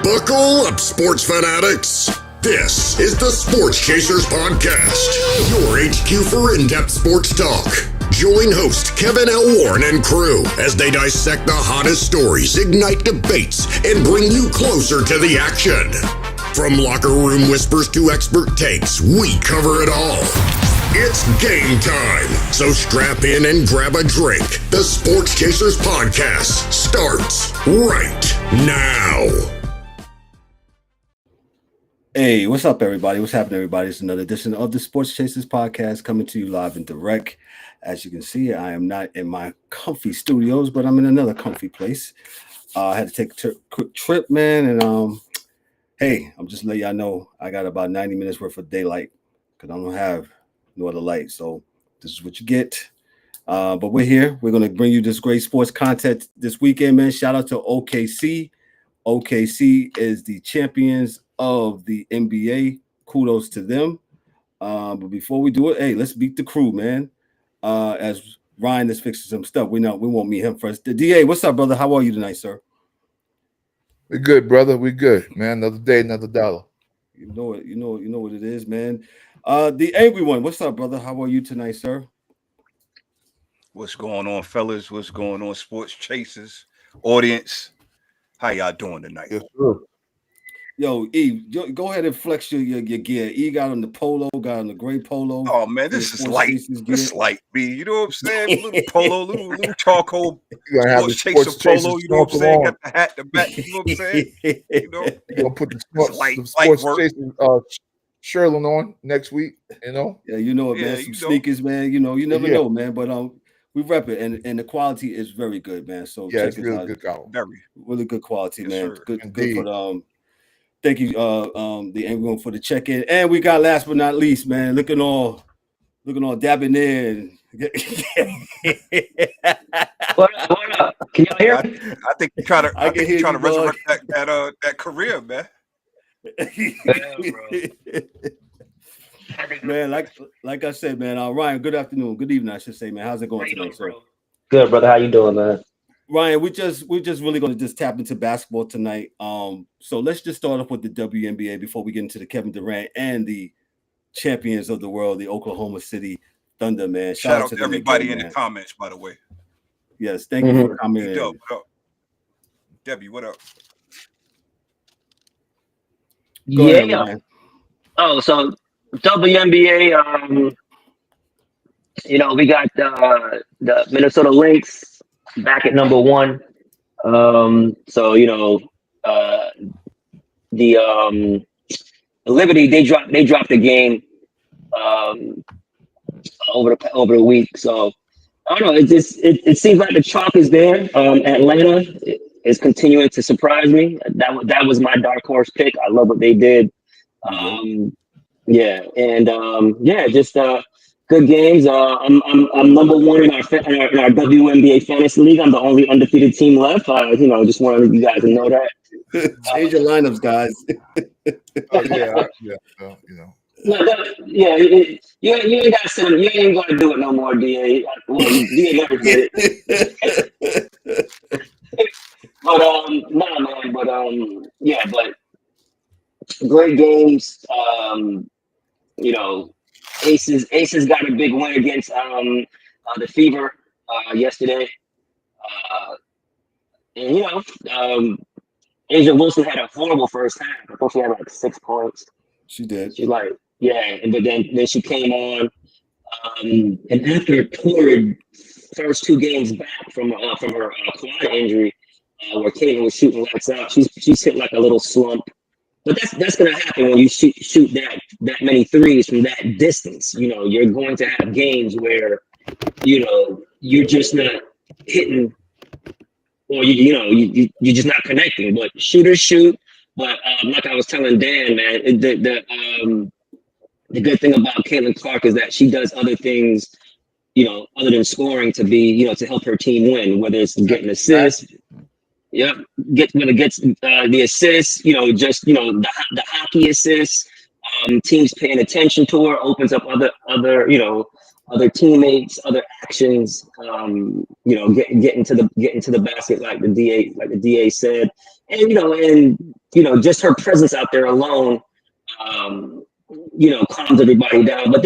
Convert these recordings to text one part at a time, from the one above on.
Buckle up, sports fanatics. This is the Sports Chasers Podcast, your HQ for in-depth sports talk. Join host Kevin L. Warren and crew as they dissect the hottest stories, ignite debates, and bring you closer to the action. From locker room whispers to expert takes, we cover it all. It's game time, so strap in and grab a drink. The Sports Chasers Podcast starts right now. Hey, what's up, everybody? What's happening, everybody? It's another edition of the Sports Chasers Podcast coming to you live and direct. As you can see, I am not in my comfy studios, but I'm in another comfy place. I had to take a quick trip, man, and hey, I'm just letting y'all know I got about 90 minutes worth of daylight because I don't have no other light, so this is what you get. But we're here. We're going to bring you this great sports content this weekend, man. Shout out to OKC. OKC is the champions of the NBA. Kudos to them. But before we do it, hey, let's beat the crew, man. As Ryan is fixing some stuff, we won't meet him first. The DA, what's up, brother? How are you tonight, sir? We're good, brother. We're good, man. Another day, another dollar. You know it. You know what it is, man. The angry one, what's up, brother? How are you tonight, sir? What's going on, fellas? What's going on, sports chasers, audience? How y'all doing tonight? Yes, sir. Yo, E, go ahead and flex your gear. E got on the polo, got on the gray polo. Oh man, this is light. This is light, B. You know what I'm saying? Little polo, little charcoal. You gotta have the sports chaser polo. You know what I'm saying? Got the hat, the back. You know what I'm saying? You know, you gonna put the sports chasers Sherlin on next week. You know? Yeah, you know it, man. Some sneakers, man. You know, you never know, man. But we rep it, and the quality is very good, man. So yeah, check it's it really out. good quality. Really good quality, yes, man. Sir. Good for thank you, the angry one for the check-in. And we got last but not least, man, looking all dabbing in. What up? Can y'all hear me? I think you're trying to resurrect that career, man. Man, like I said, man. Ryan, good afternoon, good evening, I should say, man. How's it going tonight, sir? Good, brother. How you doing, man? Ryan, we're just really going to just tap into basketball tonight. So let's just start off with the WNBA before we get into the Kevin Durant and the champions of the world, the Oklahoma City Thunder, man. Shout out to everybody in the comments, by the way. Yes, thank you for coming in. What up? Debbie, what up? Go ahead, Ryan. So WNBA, we got the Minnesota Lynx back at number one. The Liberty, they dropped the game over the week. So I don't know. It seems like the chalk is there. Atlanta is continuing to surprise me. That was my dark horse pick. I love what they did. Good games. I'm number one in our WNBA fantasy league. I'm the only undefeated team left. Just wanted you guys to know that. Change your lineups, guys. You ain't got to send them. You ain't going to do it no more, DA. Well, DA never did it. But great games. Aces got a big win against the Fever yesterday. Asia Wilson had a horrible first half. I thought she had like 6 points. She did. She's like, but then she came on, and after a torrid first 2 games back from her quad injury, where Caitlin was shooting lights out, she's hit like a little slump. But that's gonna happen when you shoot that many threes from that distance. You're going to have games where you're just not hitting, or you're just not connecting. But shooters shoot. But like I was telling Dan, man, the good thing about Caitlin Clark is that she does other things, other than scoring to be, to help her team win. Whether it's getting assists. Yep, when it gets the assists, the hockey assists, teams paying attention to her opens up other other teammates, other actions. You know, get into the basket like the DA said, and just her presence out there alone. Calms everybody down. But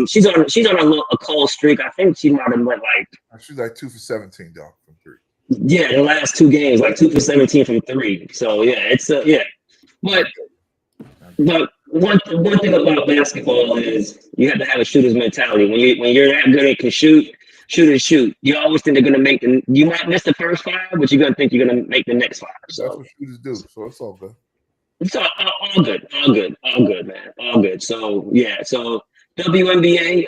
she's on a cold streak. I think she might have went like she's like 2 for 17 though from 3. Yeah, the last 2 games, like 2 for 17 from 3. So yeah, it's But one thing about basketball is you have to have a shooter's mentality. When you're that good and can shoot. You always think they're gonna make you might miss the first 5, but you're gonna think you're gonna make the next 5. So that's what shooters do. So it's all good. It's all good, man. All good. So yeah, so WNBA,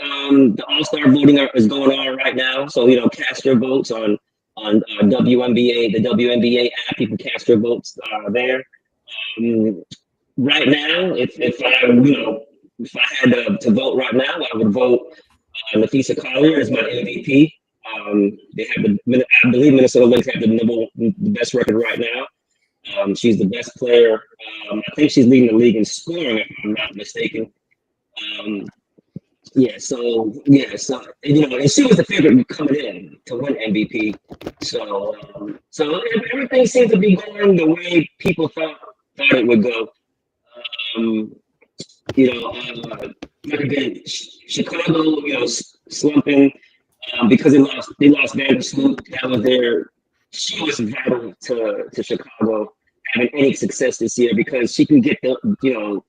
the All-Star voting is going on right now. So cast your votes on WNBA, the WNBA app. You can cast your votes there. Right now, if I had to vote right now, I would vote Nafisa Collier as my MVP. I believe Minnesota Lynx have the best record right now. She's the best player. I think she's leading the league in scoring, if I'm not mistaken. And she was the favorite coming in to win MVP. So everything seems to be going the way people thought it would go. Like again, Chicago, slumping because they lost Vandersloot. That was their. She was vital to Chicago having any success this year because she can get the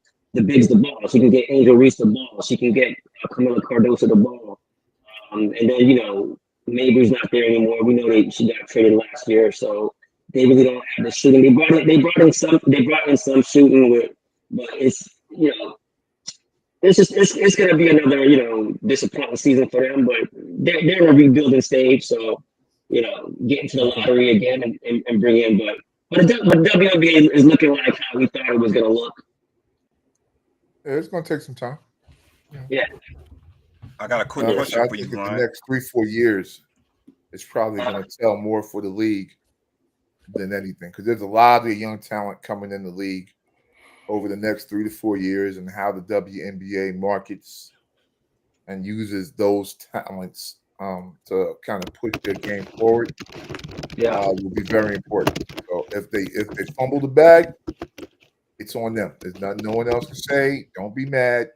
bigs the ball. She can get Angel Reese the ball. She can get Camila Cardoso the ball. And then Mabry's not there anymore. We know she got traded last year, so they really don't have the shooting. They brought in some shooting but it's it's gonna be another disappointing season for them. But they're in a rebuilding stage, so. Get into the lottery again and bring in, but WNBA is looking like how we thought it was going to look. Yeah, it's going to take some time. Yeah. I got a quick question for you, Brian. The next 3-4 years, it's probably going to tell more for the league than anything because there's a lot of young talent coming in the league over the next 3 to 4 years, and how the WNBA markets and uses those talents to kind of push their game forward, will be very important. So if they fumble the bag, it's on them. There's no one else to say. Don't be mad.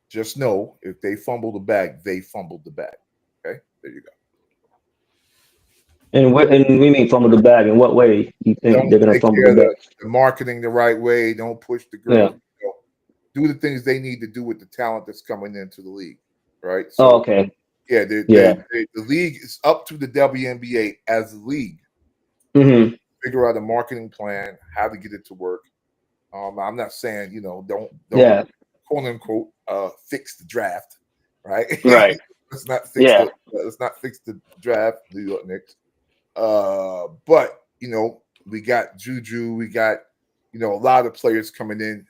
Just know if they fumble the bag, they fumbled the bag. Okay, there you go. And we mean fumble the bag. In what way you think they're going to fumble the bag? The marketing the right way. Don't push the girls. Yeah. Do the things they need to do with the talent that's coming into the league. Right. So, okay. Yeah, the league is up to the WNBA as a league. Mm-hmm. Figure out a marketing plan, how to get it to work. I'm not saying don't quote unquote fix the draft, right? Right. let's not fix the draft, New York Knicks. But we got Juju, we got a lot of players coming in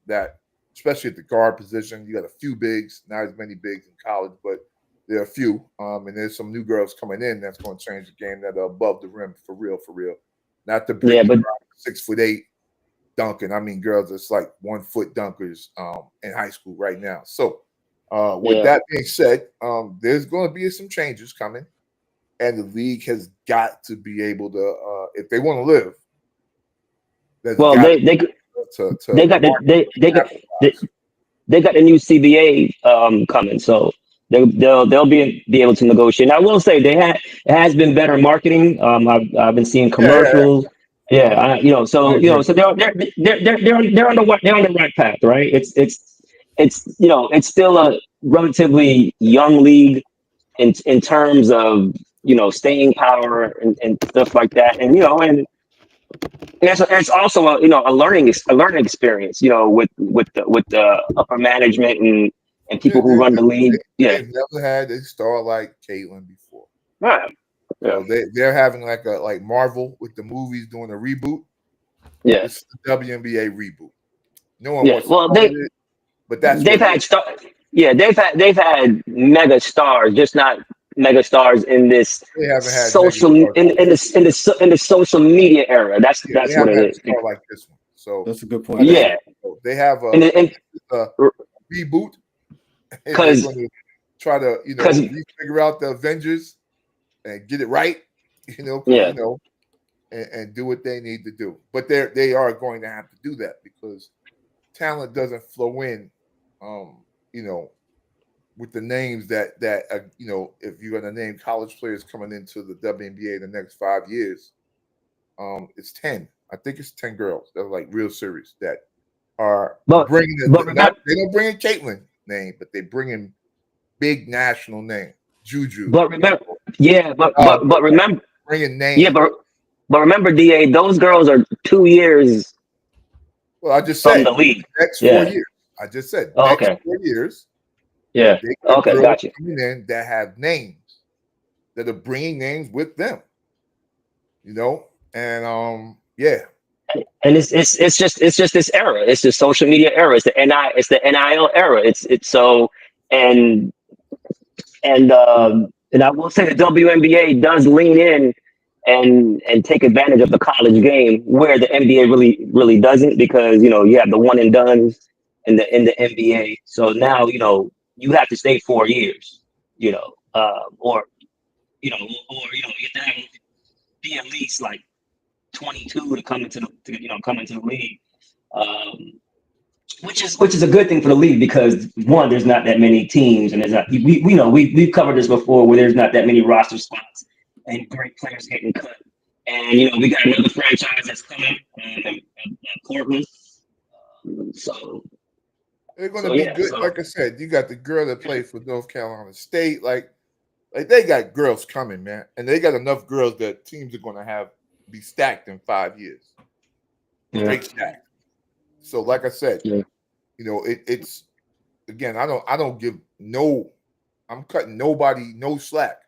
that, especially at the guard position. You got a few bigs, not as many bigs in college, but there are a few, and there's some new girls coming in that's going to change the game that are above the rim for real. Not the 6'8" dunking. I mean, girls that's like 1 foot dunkers in high school right now. So, with that being said, there's going to be some changes coming, and the league has got to be able to, if they want to live. They got the new CBA coming, so. They'll be able to negotiate. And I will say it has been better marketing. I've been seeing commercials. So they're on the right path, right? It's still a relatively young league in terms of staying power and stuff like that, and it's also a learning experience, with the upper management and people who run the league. They've never had a star like Caitlin before. Right. So they're having like Marvel with the movies doing a reboot. Yeah. It's the WNBA reboot. No one wants to but that's they've had mega stars, just not mega stars in this social in the social media era. That's what it is. Star like this one. So that's a good point. Yeah. So they have a reboot. And they're going to try to, figure out the Avengers and get it right, and do what they need to do. But they are going to have to do that because talent doesn't flow in, with the names that if you're going to name college players coming into the WNBA the next 5 years, it's 10. I think it's 10 girls that are like real serious that are bringing they don't bring in Caitlyn name, but they bring in big national name, Juju. But remember, remember bringing name. Yeah, but remember, DA, those girls are 2 years. Well, I just said from the league. Next 4 years. I just said next 4 years. Yeah. Okay, gotcha. Coming in that have names that are bringing names with them. And And it's just this era. It's the social media era. It's the NIL era. It's so and I will say the WNBA does lean in and take advantage of the college game where the NBA really doesn't, because you have the one and dones in the NBA. So now you have to stay 4 years, or you have to be at least like 22 to come into the league, which is a good thing for the league because one, there's not that many teams, and there's not we've covered this before where there's not that many roster spots and great players getting cut, and we got another franchise that's coming, Portland, so they're going to be good. So, like I said, you got the girl that played for North Carolina State, like they got girls coming, man, and they got enough girls that teams are going to be stacked in 5 years. Straight stacked. So, like I said, it's again. I don't give I'm cutting nobody no slack.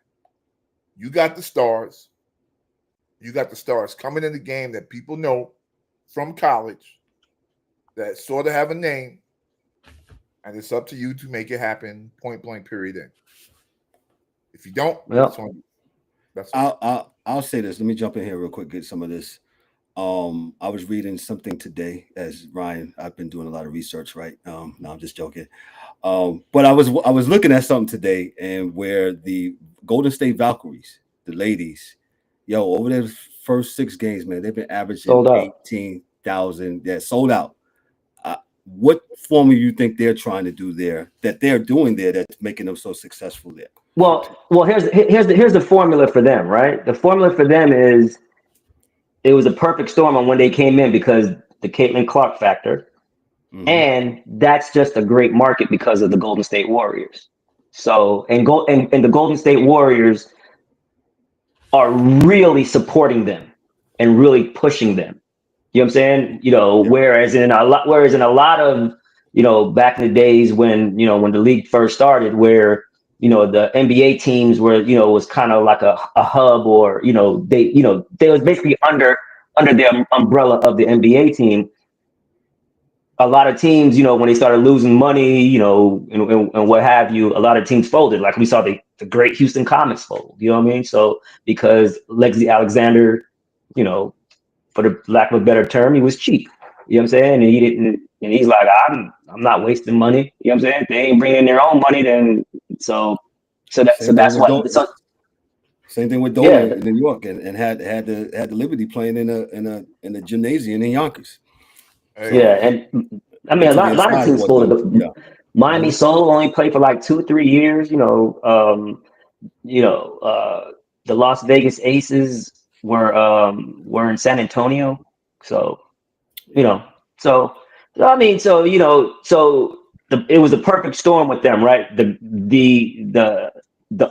You got the stars. You got the stars coming in the game that people know from college that sort of have a name, and it's up to you to make it happen. Point blank. Period. In. If you don't, that's I'll say this. Let me jump in here real quick, get some of this. I was reading something today, as Ryan, I've been doing a lot of research, right? No, I'm just joking. But I was looking at something today, and where the Golden State Valkyries, the ladies, over their first 6 games, man, they've been averaging 18,000. Yeah, sold out. What formula you think they're trying to do there, that they're doing there, that's making them so successful there? Well, here's the formula for them, right? The formula for them is it was a perfect storm on when they came in because the Caitlin Clark factor, and that's just a great market because of the Golden State Warriors. So and the Golden State Warriors are really supporting them and really pushing them. You know what I'm saying? Whereas in a lot of back in the days when when the league first started, where the NBA teams were, was kind of like a hub, or, they was basically under the umbrella of the NBA team. A lot of teams, when they started losing money, and what have you, a lot of teams folded. Like we saw the great Houston Comets fold, you know what I mean? So because Legacies-Alexander, for the lack of a better term, he was cheap. You know what I'm saying? And he didn't, and he's like, I'm not wasting money. You know what I'm saying? If they ain't bringing in their own money, then so that's what. Same thing with Durant in New York, and had the Liberty playing in a gymnasium in Yonkers. And I mean a lot of teams folded. Miami Soul only played for like 2-3 years. The Las Vegas Aces were in San Antonio, so it was a perfect storm with them, right? The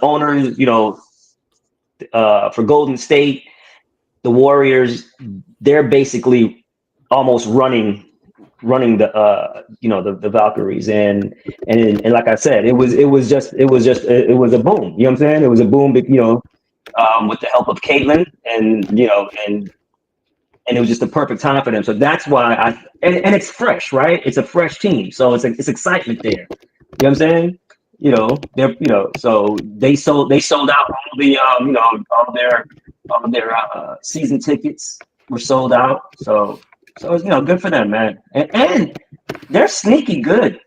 owners, for Golden State, the Warriors, they're basically almost running the Valkyries, and like I said, it was a boom. You know what I'm saying? It was a boom, with the help of Caitlin, and it was just the perfect time for them. So that's why and it's fresh, right? It's a fresh team, so it's excitement there. You know what I'm saying? So they sold out all their season tickets were sold out. So it's good for them, man. And they're sneaky good.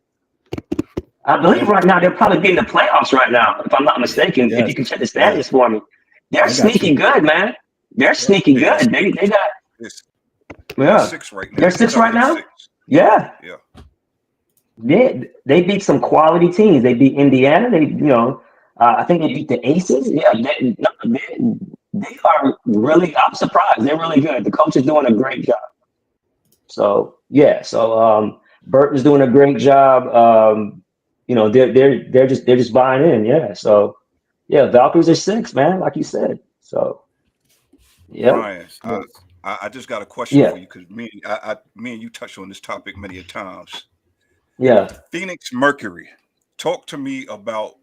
I believe right now they'll probably be in the playoffs right now, if I'm not mistaken. Yes. If you can check the standings for me, they're I got sneaky you. good, man. They're sneaky Yeah, good. They got It's yeah. 6 right now. They're 6 right now. 6. Yeah. Yeah. They beat some quality teams. They beat Indiana. I think they beat the Aces. Yeah, they are really. I'm surprised. They're really good. The coach is doing a great job. So yeah. So Burton's doing a great job. They're just buying in. Yeah. So yeah, Valkyries are 6, man, like you said. So yeah. Ryan, I just got a question for you because me and you touched on this topic many a times. Yeah. Phoenix Mercury, talk to me about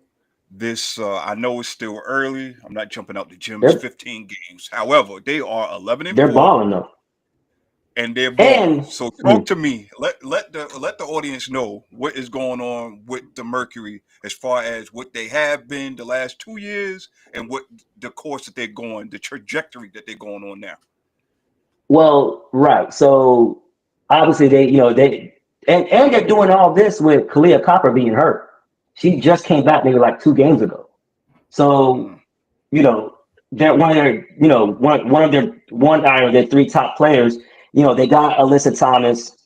this. I know it's still early. I'm not jumping out the gym. It's 15 games. However, they are 11-4. They're balling though. And they're balling. And So talk to me. Let the audience know what is going on with the Mercury as far as what they have been the last 2 years and what the course that they're going, the trajectory that they're going on now. Well, right. So obviously they they're doing all this with Kalia Copper being hurt. She just came back maybe like 2 games ago. So, they're one of their 3 top players. They got Alyssa Thomas,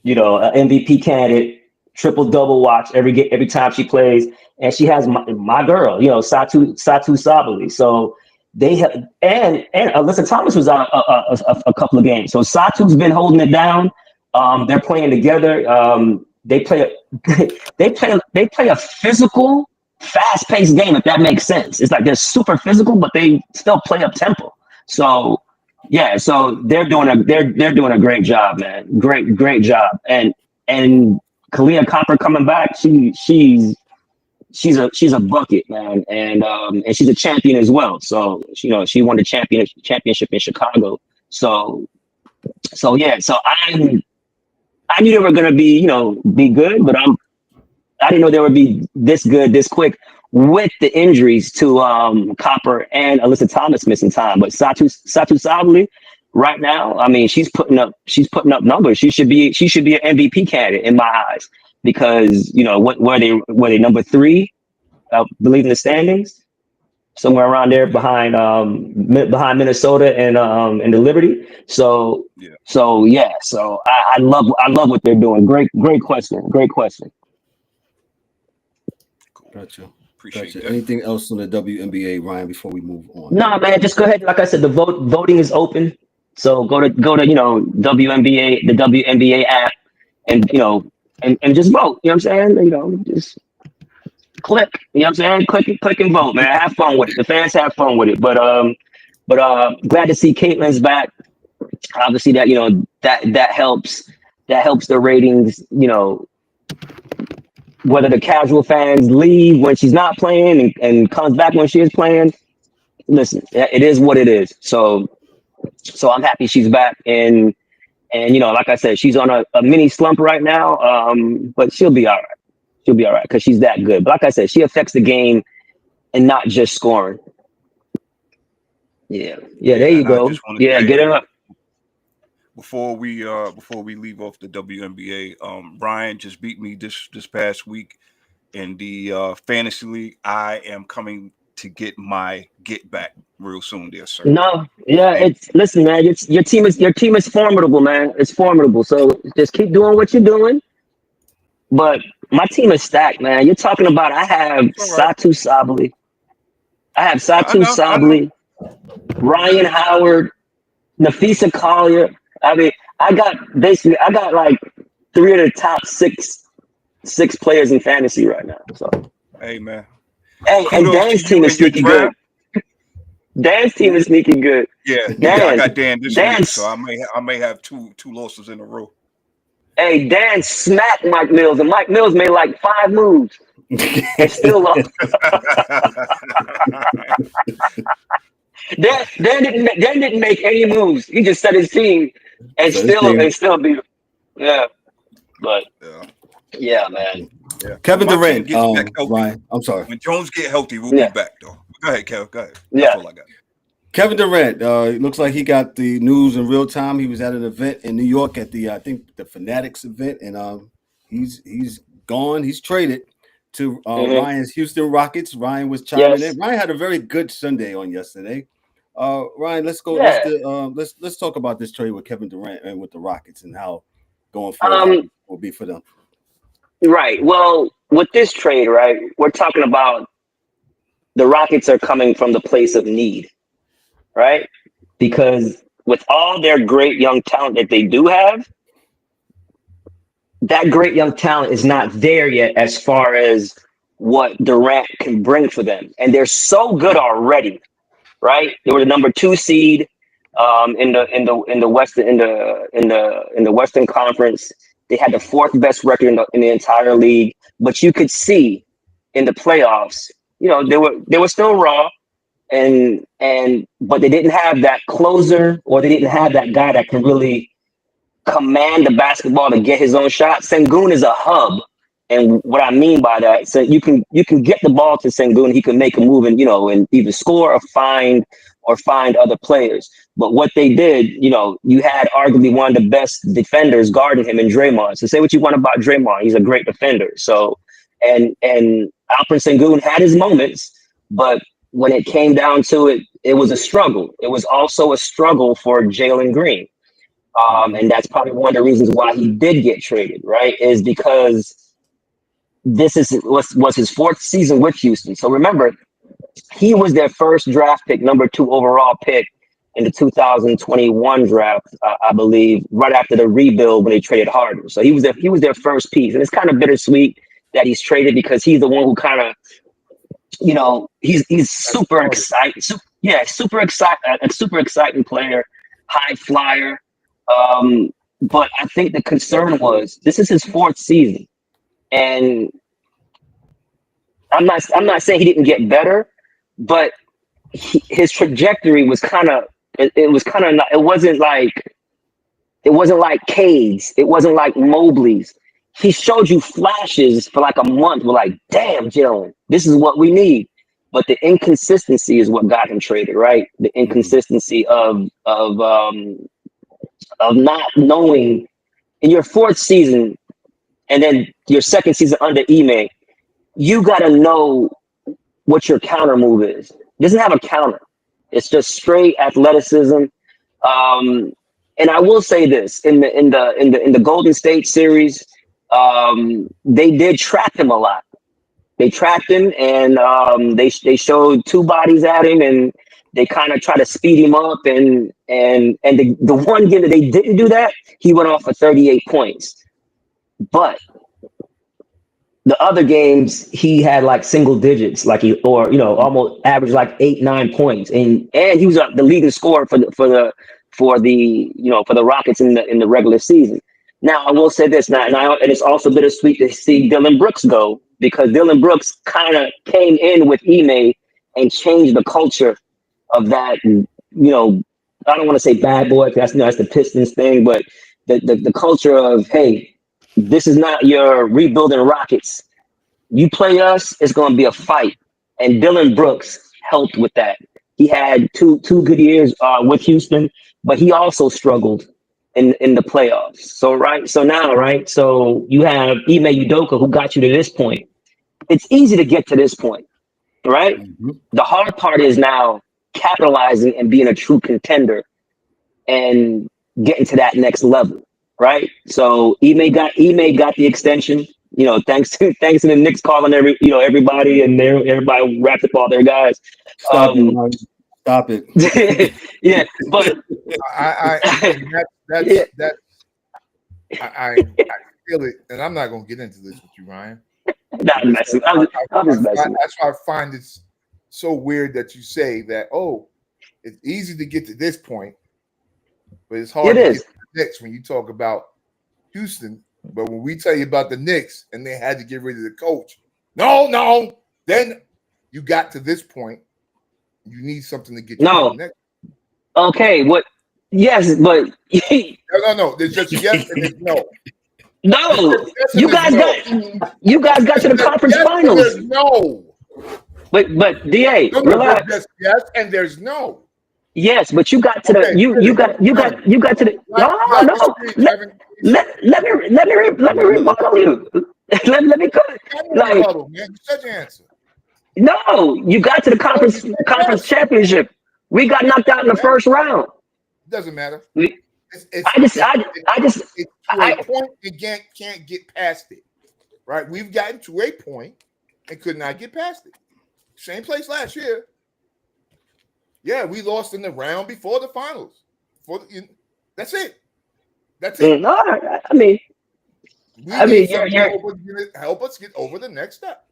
an MVP candidate, triple-double watch every time she plays. And she has my girl, Satu Sabali. So they have, and Alyssa Thomas was out a couple of games. So Satu's been holding it down. They're playing together. They play a physical, fast-paced game, if that makes sense. It's like they're super physical, but they still play up tempo. So yeah, so they're doing a great job, man. Great job. And Kalia Copper coming back, she's a bucket, man, and she's a champion as well. So she won the championship in Chicago. So yeah, so I knew they were gonna be good, but I didn't know they would be this good this quick with the injuries to Copper and Alyssa Thomas missing time. But Satu Sabali right now, I mean, she's putting up numbers. She should be an MVP candidate in my eyes because were they number 3, I believe, in the standings, somewhere around there behind Minnesota and the Liberty. So yeah. So I love what they're doing. Great question. Gotcha. Appreciate that. Anything else on the WNBA, Ryan, before we move on? No, man, just go ahead. Like I said, the voting is open. So go to WNBA, the WNBA app, and and just vote. You know what I'm saying? Just click. You know what I'm saying? Click and vote, man. Have fun with it. The fans have fun with it. But glad to see Caitlin's back. Obviously, that helps. That helps the ratings. Whether the casual fans leave when she's not playing and comes back when she is playing, listen, it is what it is. So I'm happy she's back, and like I said, she's on a mini slump right now, but she'll be all right. She'll be all right because she's that good. But like I said, she affects the game and not just scoring. Yeah, there you go. Yeah, get her up. Before we leave off the WNBA, Ryan just beat me this past week in the fantasy league. I am coming to get my get back real soon, there, sir. No, yeah, listen, man. Your team is formidable, man. It's formidable. So just keep doing what you're doing. But my team is stacked, man. You're talking about I have Satu Sabali. Ryan Howard, Nafisa Collier. I mean, I got like 3 of the top six players in fantasy right now. So hey, man. Hey, and Dan's team is sneaky good. Dan's team is sneaky good. Yeah, I got Dan this week, so I may have two losses in a row. Hey, Dan smacked Mike Mills, and Mike Mills made like 5 moves and still lost. Dan didn't make any moves. He just set his team and still beat him. Yeah, but yeah, man. Yeah. Kevin Durant, Ryan, I'm sorry. When Jones get healthy, we'll be back though. Go ahead, Kev. Go ahead. That's all I got. Kevin Durant, it looks like he got the news in real time. He was at an event in New York at the I think the Fanatics event, and he's gone. He's traded. to Ryan's Houston Rockets. Ryan was chiming in. Ryan had a very good Sunday on yesterday. Ryan, let's go. Let's talk about this trade with Kevin Durant and with the Rockets and how going forward will be for them. Right. Well, with this trade, right, we're talking about the Rockets are coming from the place of need, right? Because with all their great young talent that they do have, that great young talent is not there yet as far as what Durant can bring for them. And they're so good already, right? They were the number 2 seed in the Western Conference. They had the 4th best record in the entire league. But you could see in the playoffs, they were still raw, but they didn't have that closer, or they didn't have that guy that can really command the basketball to get his own shot. Sengun is a hub, and what I mean by that, so you can get the ball to Sengun, he can make a move and either score or find other players. But what they did, you had arguably one of the best defenders guarding him in Draymond. So say what you want about Draymond, he's a great defender. So and Alperen Sengun had his moments, but when it came down to it, it was a struggle. It was also a struggle for Jalen Green. And that's probably one of the reasons why he did get traded, right? Is because this was his 4th season with Houston. So remember, he was their first draft pick, number 2 overall pick in the 2021 draft, I believe, right after the rebuild when they traded Harden. So he was their first piece. And it's kind of bittersweet that he's traded because he's the one who kind of, he's super excited. Super exciting player, high flyer. But I think the concern was this is his 4th season, and I'm not saying he didn't get better, but his trajectory was it wasn't like Cade's, it wasn't like Mobley's. He showed you flashes for like a month. We're like, damn, Jalen, this is what we need. But the inconsistency is what got him traded, right? The inconsistency of not knowing in your 4th season and then your 2nd season under Ime, you got to know what your counter move is. It doesn't have a counter. It's just straight athleticism. And I will say this, in the Golden State series, they did trap him a lot. They trapped him, and they showed 2 bodies at him, and they kind of try to speed him up, and the one game that they didn't do that, he went off for 38 points. But the other games, he had like single digits, almost average like 8-9 points, and he was the leading scorer for the Rockets in the regular season. Now I will say this now, and it's also bittersweet to see Dillon Brooks go, because Dillon Brooks kind of came in with Ime and changed the culture of that, I don't want to say bad boy, because that's the Pistons thing, but the culture of, hey, this is not your rebuilding Rockets. You play us, it's going to be a fight. And Dillon Brooks helped with that. He had two good years with Houston, but he also struggled in the playoffs. So you have Ime Udoka, who got you to this point. It's easy to get to this point, right? Mm-hmm. The hard part is now capitalizing and being a true contender and getting to that next level, right? So Ime got the extension, thanks to the Knicks calling everybody, and everybody wrapped up all their guys. Stop it. Yeah, but I feel it, and I'm not going to get into this with you, Ryan. I'm messing. I'm just messing. That's why I find it so weird that you say that. Oh, it's easy to get to this point, but it's hard to get to the Knicks when you talk about Houston. But when we tell you about the Knicks and they had to get rid of the coach, no, then you got to this point. You need something to get you to the next. Okay, what? Yes, but no. There's just yes and there's no. No, you guys got to the conference finals. There's no. But DA, relax. There's yes and there's no. Yes, but you got to the you got to the no. Let me rebuttal you. let me cut it. Like, man. You said your answer. no, you got to the conference championship. We got knocked out in the first round. Doesn't matter. It's to a point and can't get past it. Right? We've gotten to a point and could not get past it. Same place last year. Yeah, we lost in the round before the finals. That's it. That's it. No, I mean, help us get over the next step.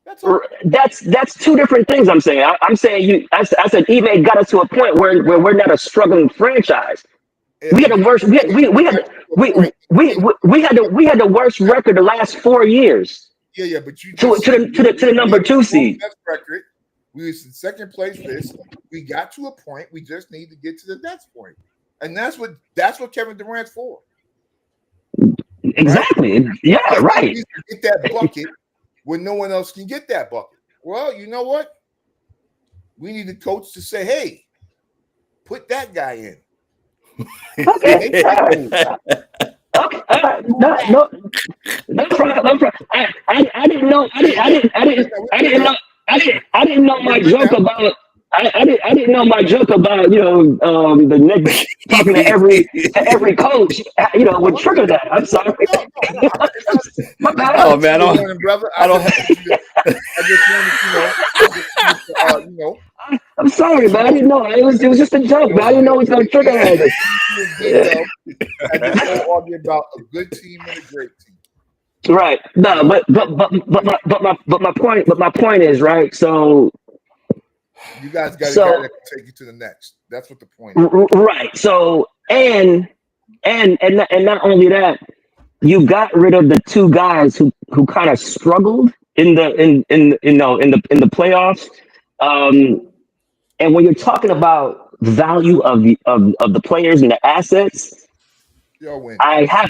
That's all. That's two different things. I'm saying. I'm saying I said Ime got us to a point where we're not a struggling franchise. We had the worst. We had the worst record the last 4 years. Yeah, but you to the number 2 seed. Record. We was in second place. We got to a point. We just need to get to the next point, and that's what Kevin Durant's for. Exactly. Right? Yeah. Right. Get that bucket when no one else can get that bucket. Well, you know what? We need the coach to say, "Hey, put that guy in." Okay. Okay. No problem. I didn't know. I didn't know my joke about. I didn't know my joke about the Knicks talking to every coach would trigger that. I'm sorry. My bad. Oh man, I don't. I just wanted I'm sorry, man. I didn't know. It was just a joke, man. I didn't know it was going to trigger all this. I just argue about a good team and a great team. Right. No, but my point is, right. So you guys got a guy that can take you to the next. That's what the point is. Right. So and not only that, you got rid of the two guys who kind of struggled in the playoffs. And when you're talking about value of the players and the assets, I have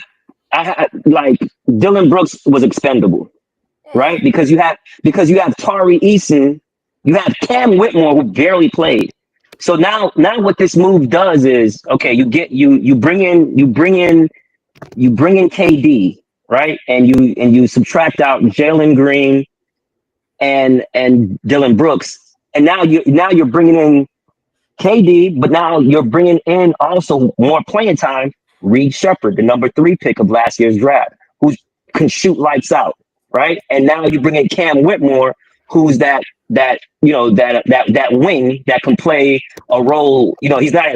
like Dylan Brooks was expendable, right? Because you have Tari Eason, you have Cam Whitmore who barely played. So now what this move does is, okay, you bring in KD, right? And you subtract out Jalen Green and Dylan Brooks. And now you're bringing in KD, but now you're bringing in also more playing time. Reed Shepherd, the number 3 pick of last year's draft, who can shoot lights out, right? And now you bring in Cam Whitmore, who's that wing that can play a role. He's not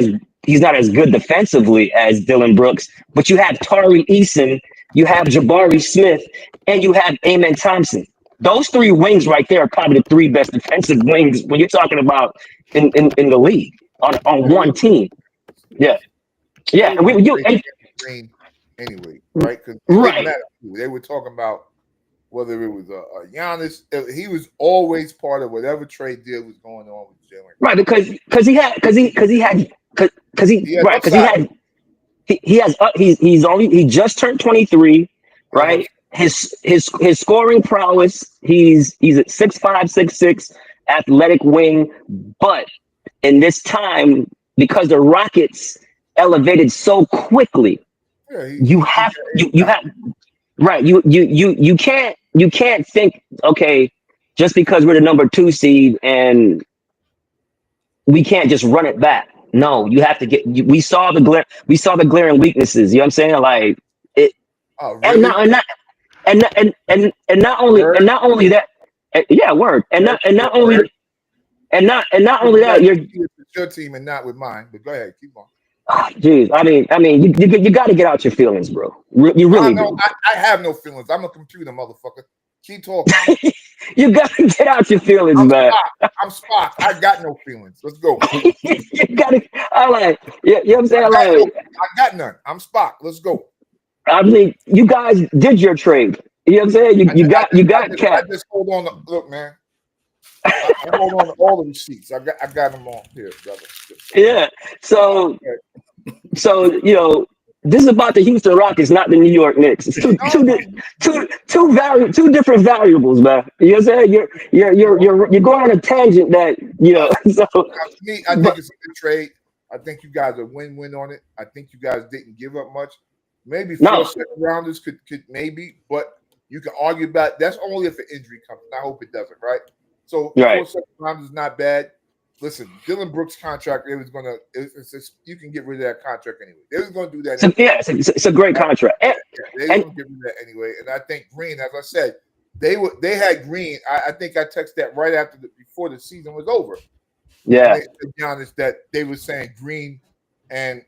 as good defensively as Dylan Brooks, but you have Tari Eason, you have Jabari Smith, and you have Amen Thompson. Those 3 wings right there are probably the 3 best defensive wings when you're talking about in the league on one team. Yeah. Yeah. Anyway, right? Because they were talking about whether it was Giannis. He was always part of whatever trade deal was going on with Jalen. Right, he just turned 23, right? His scoring prowess, he's at 6'5", 6'6", athletic wing, but in this time, because the Rockets elevated so quickly, you can't think, okay, just because we're the number 2 seed and we can't just run it back. No, you have to we saw the glaring weaknesses. You know what I'm saying? Like it. Oh, really? And not only that, yeah, word. And not only that, you're your team and not with mine. But go ahead, keep on. Jeez, I mean, you got to get out your feelings, bro. You really do. I have no feelings. I'm a computer, motherfucker. Keep talking. You got to get out your feelings, man. I'm Spock. I got no feelings. Let's go. You got to. I like. You know what I'm saying? I got none. I'm Spock. Let's go. I mean, you guys did your trade. You know what I'm saying? You got Cap. I just hold on. Look, man. I hold on to all the receipts. I got them all here, brother. Yeah. So this is about the Houston Rockets, not the New York Knicks. It's two different variables, man. You know what I'm saying? You're going on a tangent that So me, I think it's a good trade. I think you guys are win-win on it. I think you guys didn't give up much. Maybe 4 second rounders could maybe, but You can argue about that's only if an injury comes. And I hope it doesn't, right? So Right. 4 second rounds is not bad. Listen, Dylan Brooks' contract, it was gonna. You can get rid of that contract anyway. They was gonna do that. So, yeah, it's a great contract. They was gonna get rid of that anyway. And I think Green, as I said, they had Green. I think I texted that right after before the season was over. Yeah. They said Giannis that they were saying Green and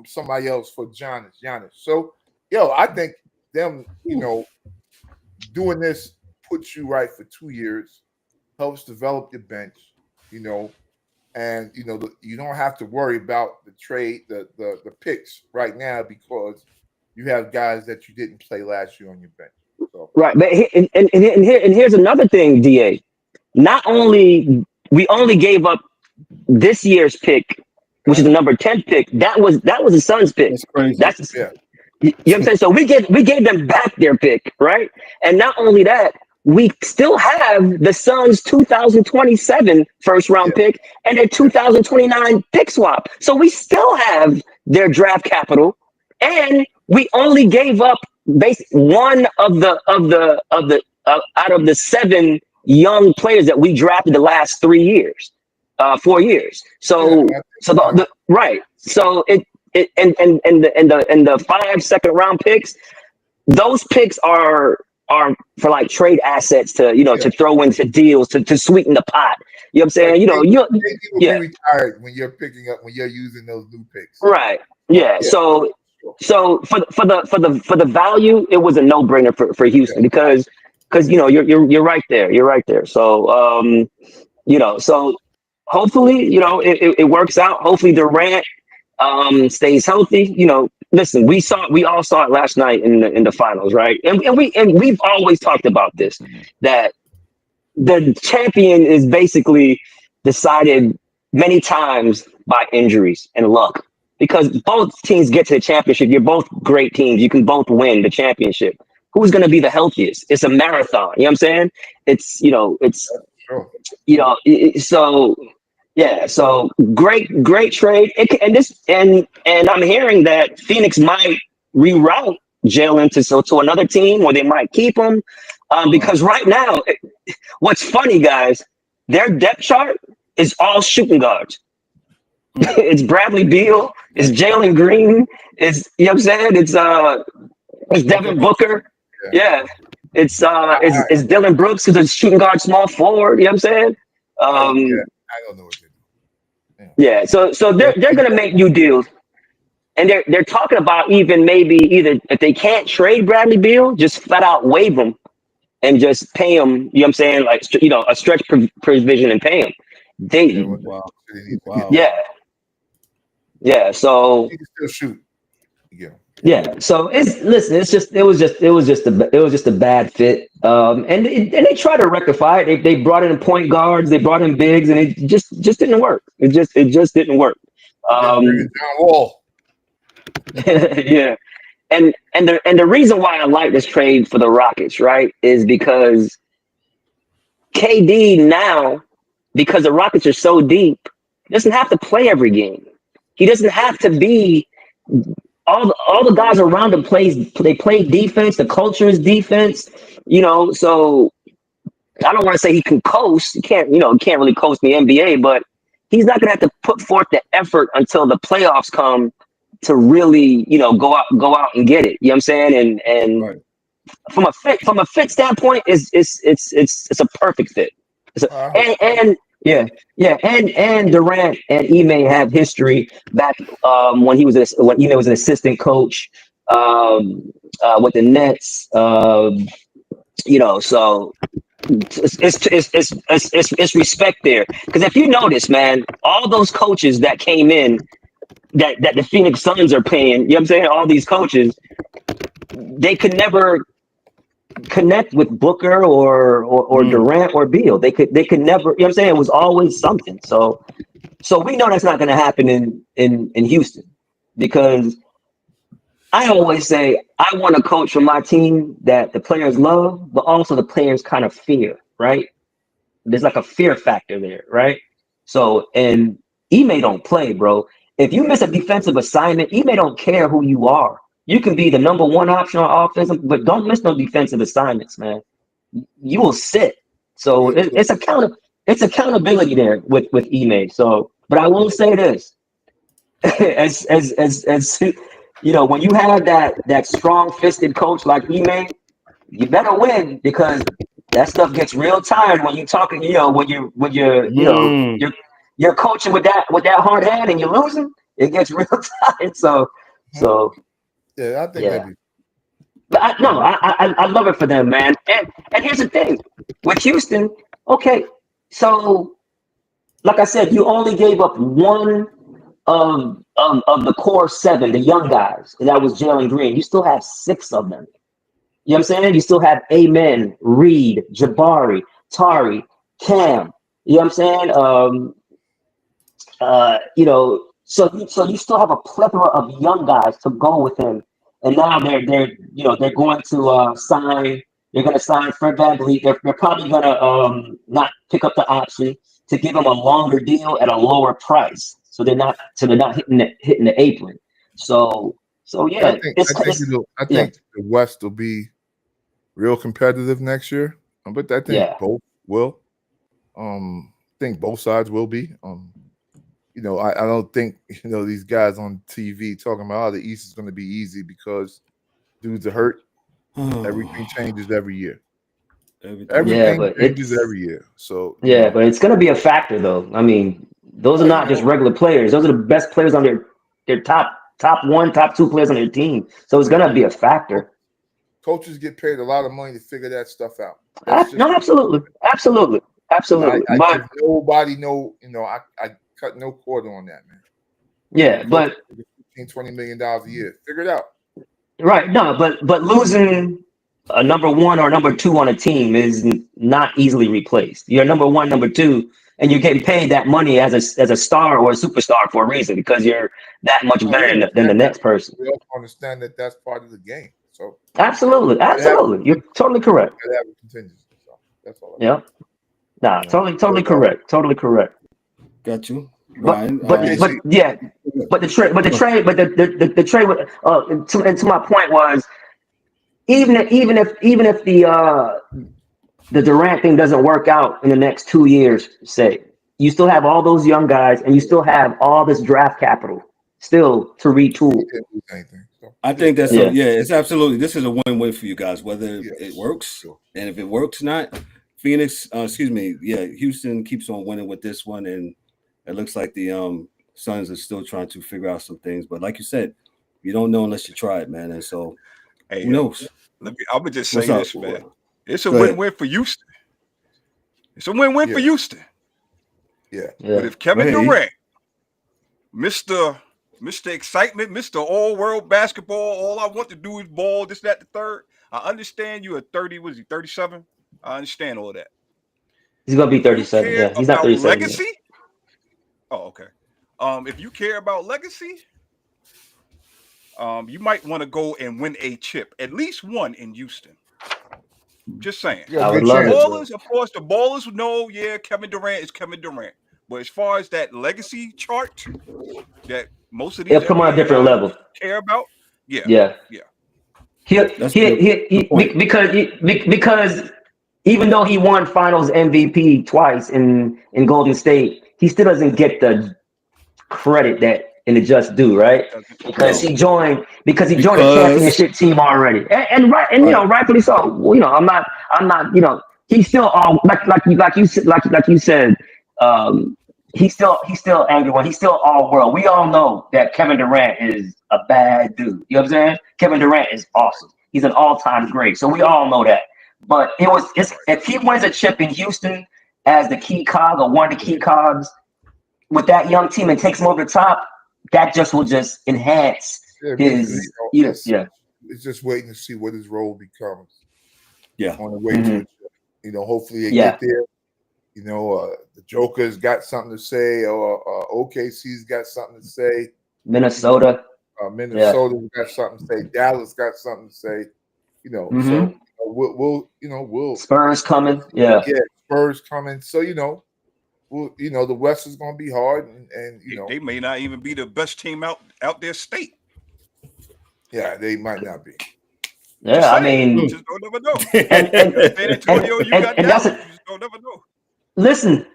somebody else for Giannis. So I think them doing this puts you right for 2 years, helps develop your bench, and you don't have to worry about the trade, the picks right now because you have guys that you didn't play last year on your bench. So. Right, but here's another thing, DA. Not only we only gave up this year's pick, which is the number 10 pick. That was the Suns pick. That's crazy. You know what I'm saying? So we gave them back their pick, right? And not only that, we still have the Suns 2027 first round pick and their 2029 pick swap. So we still have their draft capital, and we only gave up one of the out of the 7 young players that we drafted the last 4 years. So right. So the 5 second round picks, those picks are for like trade assets to throw into deals to sweeten the pot. You know what I'm saying? You'll be retired when you're using those new picks. Right. Yeah. So for the value, it was a no-brainer for Houston because you're right there. You're right there. So so hopefully it works out. Hopefully Durant stays healthy. Listen, we all saw it last night in the finals, right? And we've always talked about this, that the champion is basically decided many times by injuries and luck. Because both teams get to the championship. You're both great teams. You can both win the championship. Who's going to be the healthiest? It's a marathon. You know what I'm saying? So great trade. And I'm hearing that Phoenix might reroute Jalen to another team, or they might keep him. Because right now, what's funny, guys, their depth chart is all shooting guards. It's Bradley Beal, it's Jalen Green, it's what I'm saying? It's Devin Booker. Yeah. It's Dylan Brooks, who's a shooting guard, small forward, you know what I'm saying? I don't know what they do. Yeah, so they're gonna make new deals. And they're talking about either if they can't trade Bradley Beal, just flat out waive him and just pay him, you know what I'm saying? Like a stretch provision and pay him. Wow. Yeah, so he can still shoot. Yeah, so it was just a bad fit. And they try to rectify it. They brought in point guards, they brought in bigs, and it just didn't work. It just didn't work. John Wall. Yeah, and the reason why I like this trade for the Rockets, right, is because KD now, because the Rockets are so deep, doesn't have to play every game. He doesn't have to be all the guys around him they play defense. The culture is defense, so I don't want to say he can coast. He can't really coast in the NBA, but he's not gonna have to put forth the effort until the playoffs come to really, go out and get it. You know what I'm saying? And right. from a fit standpoint, it's a perfect fit. And Durant and Ime have history back when Ime was an assistant coach with the Nets. So it's respect there. Because if you notice, man, all those coaches that came in that the Phoenix Suns are paying, you know what I'm saying? All these coaches, they could never connect with Booker or Durant or Beal. They could never, you know what I'm saying? It was always something. So we know that's not going to happen in Houston, because I always say I want a coach for my team that the players love, but also the players kind of fear, right? There's like a fear factor there, right? So, and Ime don't play, bro. If you miss a defensive assignment, Ime don't care who you are. You can be the number one option on offense, but don't miss no defensive assignments, man. You will sit. So it's accountability there with Ime. So, but I will say this, as you know, when you have that strong fisted coach like Ime, you better win because that stuff gets real tired when you're talking. You know, when you're you're coaching with that hard hand and you're losing, it gets real tired. So yeah, I think that'd be. But I love it for them, man. And here's the thing with Houston. Okay, so like I said, you only gave up one of the core seven, the young guys, and that was Jalen Green. You still have six of them. You know what I'm saying? You still have Amen, Reed, Jabari, Tari, Cam. You know what I'm saying? You know, so you still have a plethora of young guys to go with him. And now they're going to sign. They're going to sign Fred VanVleet. They're probably going to not pick up the option to give him a longer deal at a lower price. So they're not hitting the apron. So yeah, I think the West will be real competitive next year. But I think both will. I think both sides will be. You know, I don't think, you know, these guys on TV talking about, the East is going to be easy because dudes are hurt. Everything changes every year. Everything changes every year. So but it's going to be a factor, though. I mean, those are not just regular players. Those are the best players on their top one, top two players on their team. So it's going to be a factor. Coaches get paid a lot of money to figure that stuff out. Absolutely. But nobody know, you know, I cut no quarter on that, man. Yeah, but $15-20 million a year. Figure it out. Right. No, but losing a number one or number two on a team is not easily replaced. You're number one, number two, and you're getting paid that money as a star or a superstar for a reason because you're that much better than the next person. We also understand that that's part of the game. So absolutely, you're totally correct. Have a contingency. So that's all. Yeah. Nah, totally correct. Totally correct. Got you. But the trade to my point was even if the Durant thing doesn't work out in the next 2 years, say you still have all those young guys and you still have all this draft capital still to retool. I think that's it's absolutely. This is a win-win for you guys, whether it works and if it works not. Houston keeps on winning with this one, and it looks like the Suns are still trying to figure out some things. But like you said, you don't know unless you try it, man. And so, who knows? I'm gonna just say this, man. It's a win-win for Houston. It's a win-win for Houston. Yeah. But if Kevin Durant, Mr. Excitement, Mr. All-World Basketball, all I want to do is ball, this, that, the third. I understand you at 30. Was he 37? I understand all of that. He's gonna be 37. Yeah, he's not 37. Legacy? Yet. Oh, okay. If you care about legacy, you might want to go and win a chip, at least one in Houston. Just saying. I would love ballers, of course, the ballers know, Kevin Durant is Kevin Durant. But as far as that legacy chart that most of these come on a different level care about, because even though he won Finals MVP twice in Golden State, he still doesn't get the credit that in the just due, right? Because he joined a championship team already, and you know, rightfully so. Well, you know, I'm not, you know, he's still all like you said. He's still angry one. He's still all world. We all know that Kevin Durant is a bad dude. You know what I'm saying? Kevin Durant is awesome. He's an all-time great. So we all know that. But if he wins a chip in Houston as the key cog or one of the key cogs with that young team and takes him over the top, that just will just enhance his. It's just waiting to see what his role becomes. Yeah. On the way to the chip. You know, hopefully they get there. You know, the Joker's got something to say, or OKC's got something to say. Minnesota's got something to say. Dallas got something to say. You know, so we'll Spurs coming. Spurs coming. So the West is going to be hard, and they may not even be the best team out their state. Yeah, they might not be. Yeah, I mean, you just don't never know. and San Antonio, you got that's Dallas. You just don't never know. listen,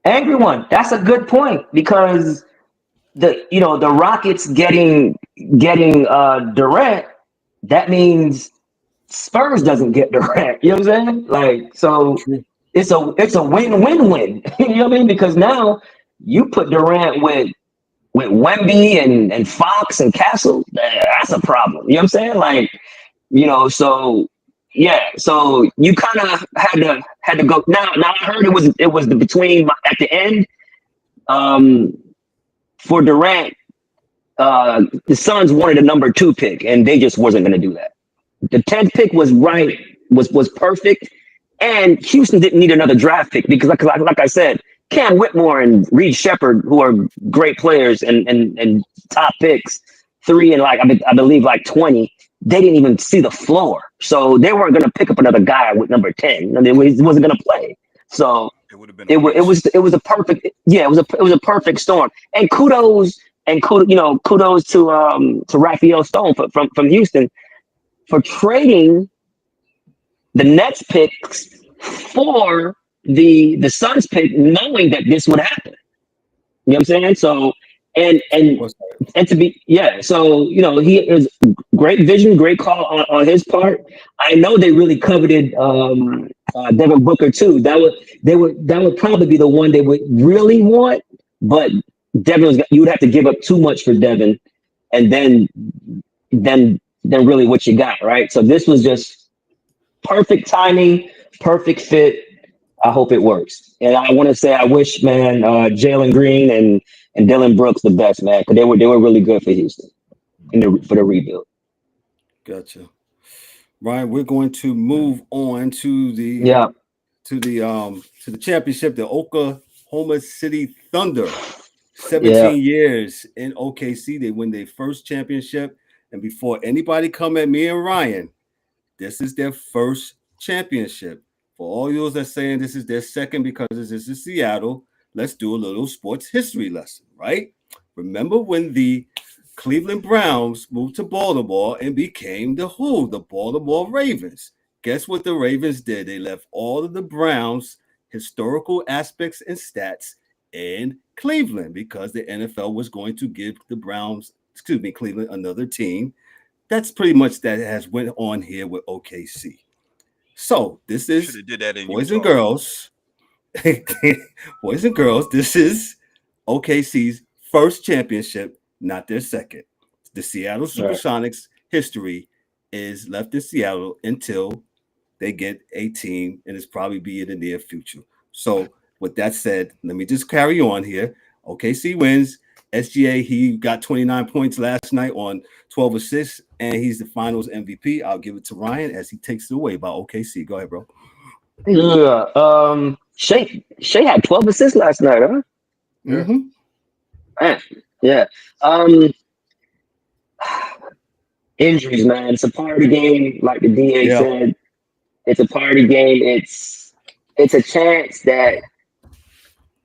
angry one. That's a good point because the Rockets getting Durant, that means Spurs doesn't get Durant. You know what I'm saying? Like, so it's a win-win-win. You know what I mean? Because now you put Durant with Wemby and Fox and Castle. That's a problem. You know what I'm saying? Like, so yeah. So you kind of had to go. Now I heard it was between at the end. For Durant, the Suns wanted a number 2 pick, and they just wasn't going to do that. The 10th pick was was perfect, and Houston didn't need another draft pick because, like I said, Cam Whitmore and Reed Shepherd, who are great players and top picks, 3 and I believe 20, they didn't even see the floor, so they weren't going to pick up another guy with number 10. He wasn't going to play, so. It would have been. It was a perfect. Yeah, it was a perfect storm. And kudos to Raphael Stone from Houston for trading the Nets picks for the Suns pick, knowing that this would happen. You know what I'm saying? So and to be so he is great vision, great call on his part. I know they really coveted Devin Booker too. That would probably be the one they would really want, but you would have to give up too much for Devin, and then really what you got, right? So this was just perfect timing, perfect fit. I hope it works. And I want to say I wish, man, Jalen Green and Dylan Brooks the best, man, because they were really good for Houston for the rebuild. Gotcha. Ryan, we're going to move on to the championship, the Oklahoma City Thunder. 17 years in OKC. They win their first championship. And before anybody come at me and Ryan, this is their first championship. For all those that saying this is their second because this is Seattle, let's do a little sports history lesson, right? Remember when the Cleveland Browns moved to Baltimore and became the Baltimore Ravens. Guess what the Ravens did? They left all of the Browns' historical aspects and stats in Cleveland because the NFL was going to give the Cleveland another team. That's pretty much that has went on here with OKC. So this is boys and girls. Boys and girls, this is OKC's first championship, not their second. The Seattle Supersonics history is left in Seattle until they get a team, and it's probably be in the near future. So with that said, let me just carry on here. OKC wins. SGA, he got 29 points last night on 12 assists, and he's the finals MVP. I'll give it to Ryan as he takes it away by OKC. Go ahead, bro. Yeah. Shea had 12 assists last night, huh? Mm-hmm. Man, yeah. Injuries, man. It's a party game, like the DA said. It's a party game. It's a chance that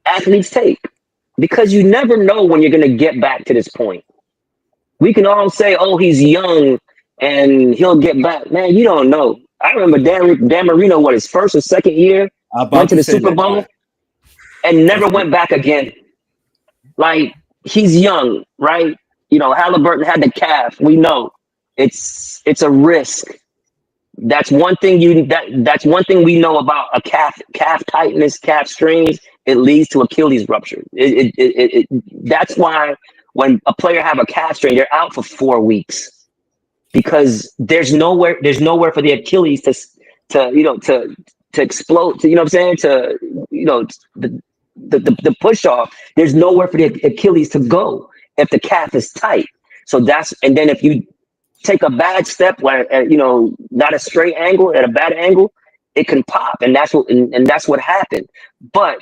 athletes take because you never know when you're going to get back to this point. We can all say, oh, he's young and he'll get back. Man, you don't know. I remember Dan Marino, his first or second year, went to the Super Bowl and never went back again. Like, he's young, right? Haliburton had the calf. We know it's a risk. That's one thing that's one thing we know about a calf tightness, calf strains. It leads to Achilles rupture. That's why when a player have a calf strain, they're out for 4 weeks because there's nowhere for the Achilles to explode. You know what I'm saying? The push off. There's nowhere for the Achilles to go if the calf is tight. So and then if you take a bad step, not a straight angle, at a bad angle, it can pop, and that's what happened. But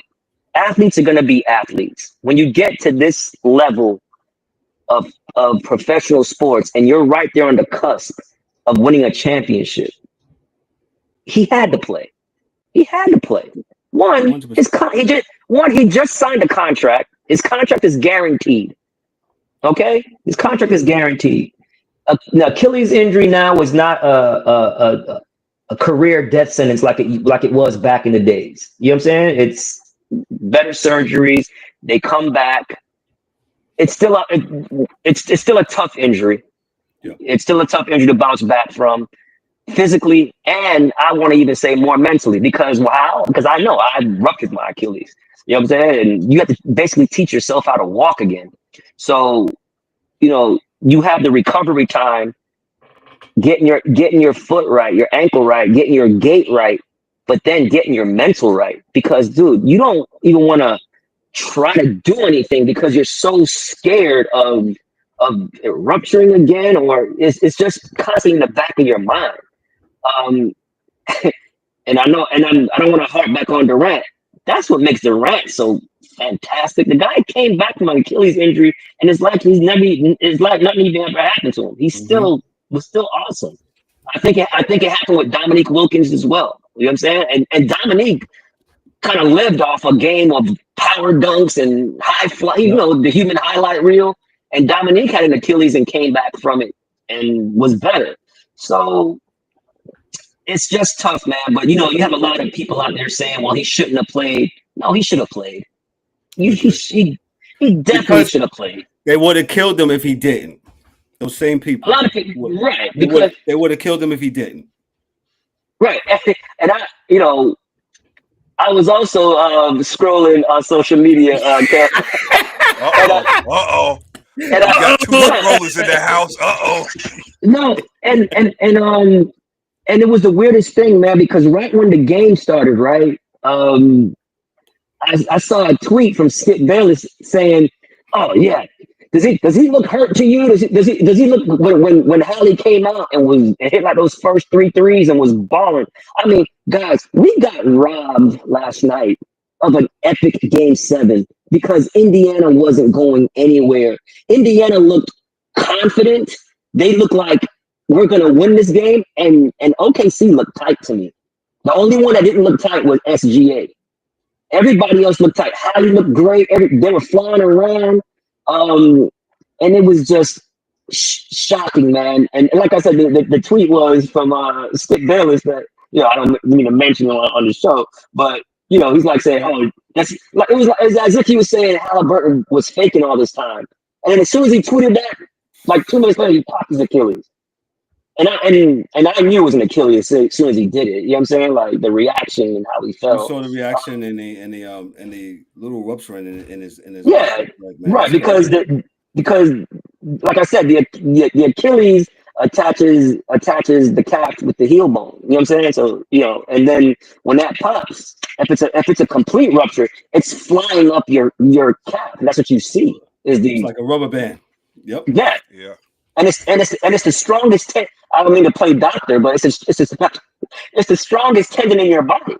athletes are going to be athletes. When you get to this level of professional sports, and you're right there on the cusp of winning a championship, he had to play. He just signed a contract. His contract is guaranteed. Okay, his contract is guaranteed. An Achilles injury now is not a career death sentence like it was back in the days. You know what I'm saying? It's better surgeries. They come back. It's still a tough injury. Yeah. It's still a tough injury to bounce back from physically, and I want to even say more mentally because how? Because I know I ruptured my Achilles. You know what I'm saying? And you have to basically teach yourself how to walk again. So, you have the recovery time, getting your foot right, your ankle right, getting your gait right, but then getting your mental right. Because, dude, you don't even want to try to do anything because you're so scared of it rupturing again, or it's just constantly in the back of your mind. And I know, and I don't want to harp back on Durant. That's what makes Durant so fantastic. The guy came back from an Achilles injury, and it's like nothing even ever happened to him. He was still awesome. I think it happened with Dominique Wilkins as well. You know what I'm saying? And Dominique kind of lived off a game of power dunks and high fly, the human highlight reel. And Dominique had an Achilles and came back from it and was better. So it's just tough, man. But you have a lot of people out there saying, "Well, he shouldn't have played." No, he should have played. He definitely should have played. They would have killed him if he didn't. Those same people. A lot of people, right? Because they would have killed him if he didn't. Right, and I was also scrolling on social media. We got two rollers in the house. No, and it was the weirdest thing, man, because right when the game started, right, I saw a tweet from Skip Bayless saying, "Oh yeah, does he look hurt to you? Does he look when Hallie came out and hit like those first 3 threes and was balling? I mean, guys, we got robbed last night of an epic game 7 because Indiana wasn't going anywhere. Indiana looked confident. They looked like we're gonna win this game, and OKC looked tight to me. The only one that didn't look tight was SGA. Everybody else looked tight. Hallie looked great. They were flying around. And it was just shocking, man. And like I said, the tweet was from Skip Bayless that I don't mean to mention on the show, but he's like saying, "Oh, that's like it was as if he was saying Haliburton was faking all this time." And then as soon as he tweeted that, like 2 minutes later, he popped his Achilles. And I knew it was an Achilles as soon as he did it. You know what I'm saying? Like the reaction and how he felt. You saw the reaction and the little rupture in his yeah, right, because like I said, the Achilles attaches the calf with the heel bone. You know what I'm saying? So and then when that pops, if it's a complete rupture, it's flying up your calf. And that's what you see. It's like a rubber band. Yep. Yeah. Yeah. And it's the strongest. I don't mean to play doctor, but it's the strongest tendon in your body.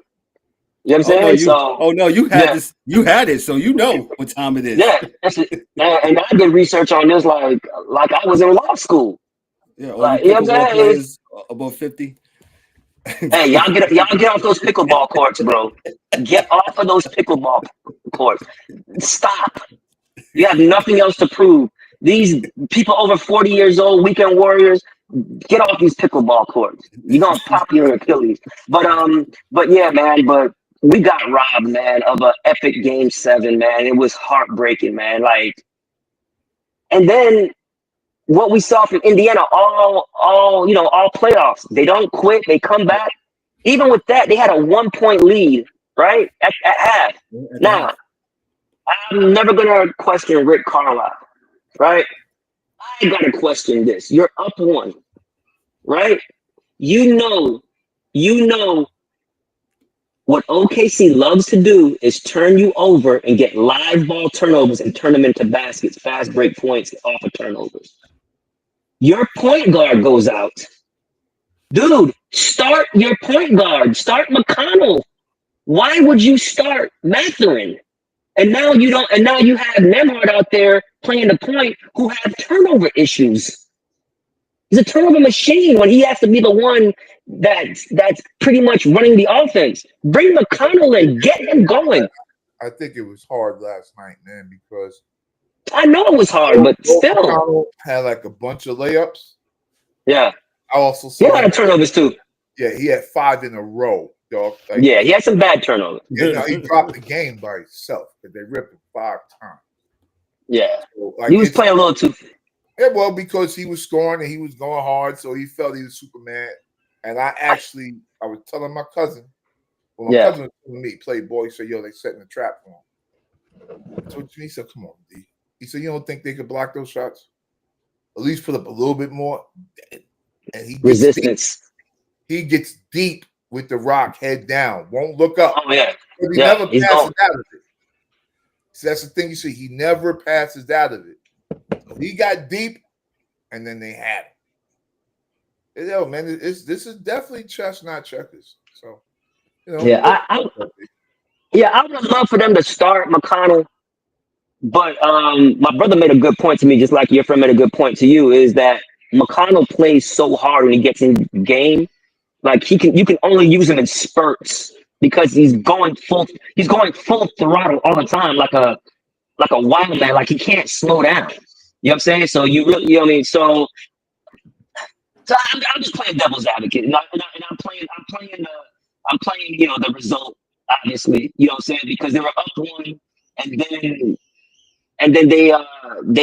You know what I'm saying? You had this. You had it, so you know what time it is. Yeah, and I did research on this like I was in law school. Yeah, like, you know what I'm saying? Above 50. Hey, y'all get off those pickleball courts, bro. Get off of those pickleball courts. Stop. You have nothing else to prove. These people over 40 years old, weekend warriors, get off these pickleball courts. You're gonna pop your Achilles. But yeah, man. But we got robbed, man, of an epic game 7, man. It was heartbreaking, man. Like, and then what we saw from Indiana, all playoffs. They don't quit. They come back. Even with that, they had a 1-point lead, right, at half. Now, I'm never gonna question Rick Carlisle, right? I gotta question this. You're up 1, right? You know what OKC loves to do is turn you over and get live ball turnovers and turn them into baskets, fast break points off of turnovers. Your point guard goes out. Dude, start your point guard. Start McConnell. Why would you start Mathurin? And now you don't. And now you have Nemhard out there playing the point who have turnover issues. He's a turnover machine when he has to be the one that's pretty much running the offense. Bring McConnell in, get him going. I think it was hard last night, man, because I know it was hard, but still. McConnell had like a bunch of layups, Yeah. I also He saw had a lot of turnovers too. Yeah, he had 5 in a row, dog. Like, Yeah, he had some bad turnovers. You know, he dropped the game by himself because they ripped him 5 times. Yeah. So, like, He was playing a little too. Yeah, well, because he was scoring and he was going hard, so he felt he was Superman. And I was telling my cousin, when my cousin was telling me, play ball, he said, yo, they setting a trap for him. So he said, come on, D. He said, you don't think they could block those shots? At least put up a little bit more. And he gets Resistance. Deep. He gets deep with the rock, head down, won't look up. Oh, yeah. But he never passes out of it. So that's the thing you see. He never passes out of it. So he got deep, and then they had him. Yo, man, this is definitely chess, not checkers. So, you know. Yeah, I would have loved for them to start McConnell, but my brother made a good point to me, just like your friend made a good point to you, is that McConnell plays so hard when he gets in the game. Like you can only use him in spurts because he's going full throttle all the time, like a wild man. Like he can't slow down. You know what I'm saying? So you know what I mean? So I'm just playing devil's advocate, and I'm playing the result, obviously. You know what I'm saying? Because they were up one, and then they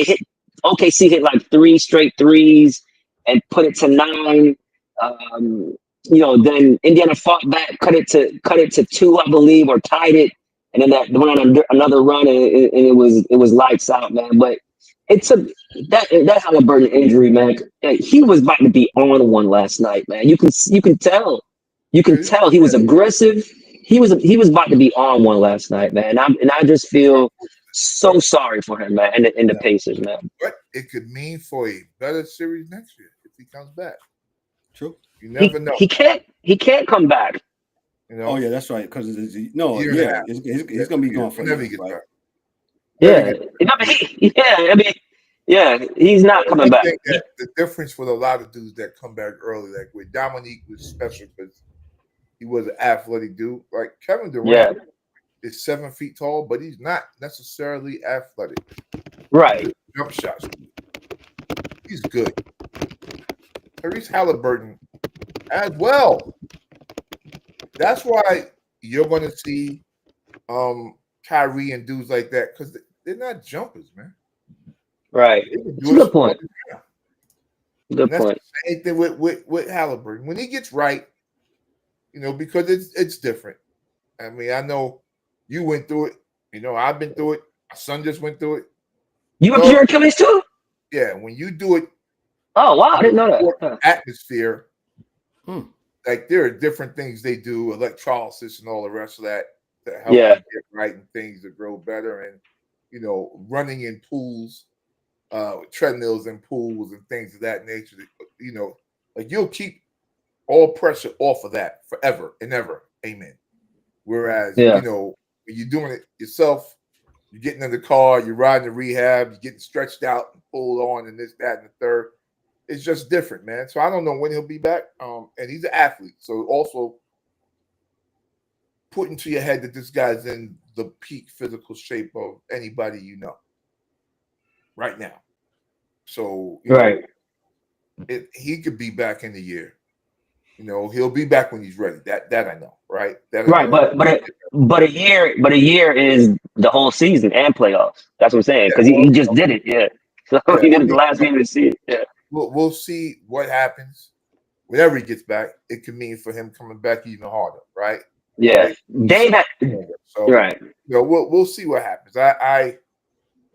hit OKC hit like 3 straight threes and put it to 9. Then Indiana fought back, cut it to 2, I believe, or tied it, and then that went on another run, and it was lights out, man. But that Haliburton injury, man. He was about to be on one last night, man. You can tell he was aggressive. He was about to be on one last night, man. And I just feel so sorry for him, man, and the Pacers, man. But it could mean for a better series next year if he comes back. True. You never know. He can't come back. You know? Oh yeah, that's right. Because he's gonna be gone for whenever years, he gets right? back. He's not coming back. I think that the difference with a lot of dudes that come back early, like with Dominique, was special because he was an athletic dude. Like Kevin Durant is 7 feet tall, but he's not necessarily athletic. Right. Jump shots. He's good. Tyrese Haliburton as well. That's why you're going to see Kyrie and dudes like that because they're not jumpers, man. Right. That's a good point. Good point. The same thing with Haliburton. When he gets right, because it's different. I mean, I know you went through it. I've been through it. My son just went through it. You went through your Achilles too? Yeah, when you do it. Oh, wow. I didn't know that. Atmosphere. Like there are different things they do, electrolysis and all the rest of that to help you get right and things to grow better. And, running in pools, treadmills and pools and things of that nature, like you'll keep all pressure off of that forever and ever. Amen. Whereas, when you're doing it yourself, you're getting in the car, you're riding to rehab, you're getting stretched out and pulled on and this, that, and the third. It's just different, man. So I don't know when he'll be back. And he's an athlete. So also put into your head that this guy's in the peak physical shape of anybody you know right now. So, he could be back in the year. He'll be back when he's ready. That I know, right? But a year is the whole season and playoffs. That's what I'm saying. Because he just did it. Yeah. So he did it the last game of the season. Yeah. We'll see what happens. Whenever he gets back, it could mean for him coming back even harder, right? Yeah. Right. We'll see what happens. I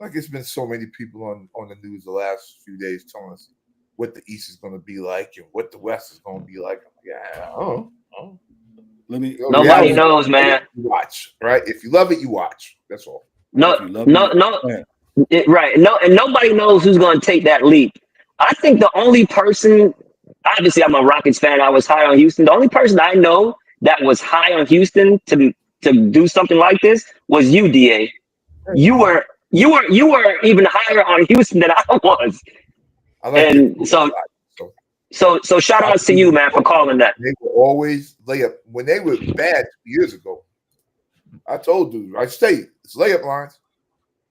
like it's been so many people on the news the last few days telling us what the East is going to be like and what the West is going to be like. Nobody knows, man. You watch, right? If you love it, you watch. That's all. Right. No, and nobody knows who's going to take that leap. I think the only person, obviously I'm a Rockets fan, I was high on Houston. The only person I know that was high on Houston to do something like this was you, DA. You were even higher on Houston than I was. So shout outs to you, man, for calling that. They were always layup. When they were bad 2 years ago, I told you, I say it's layup lines.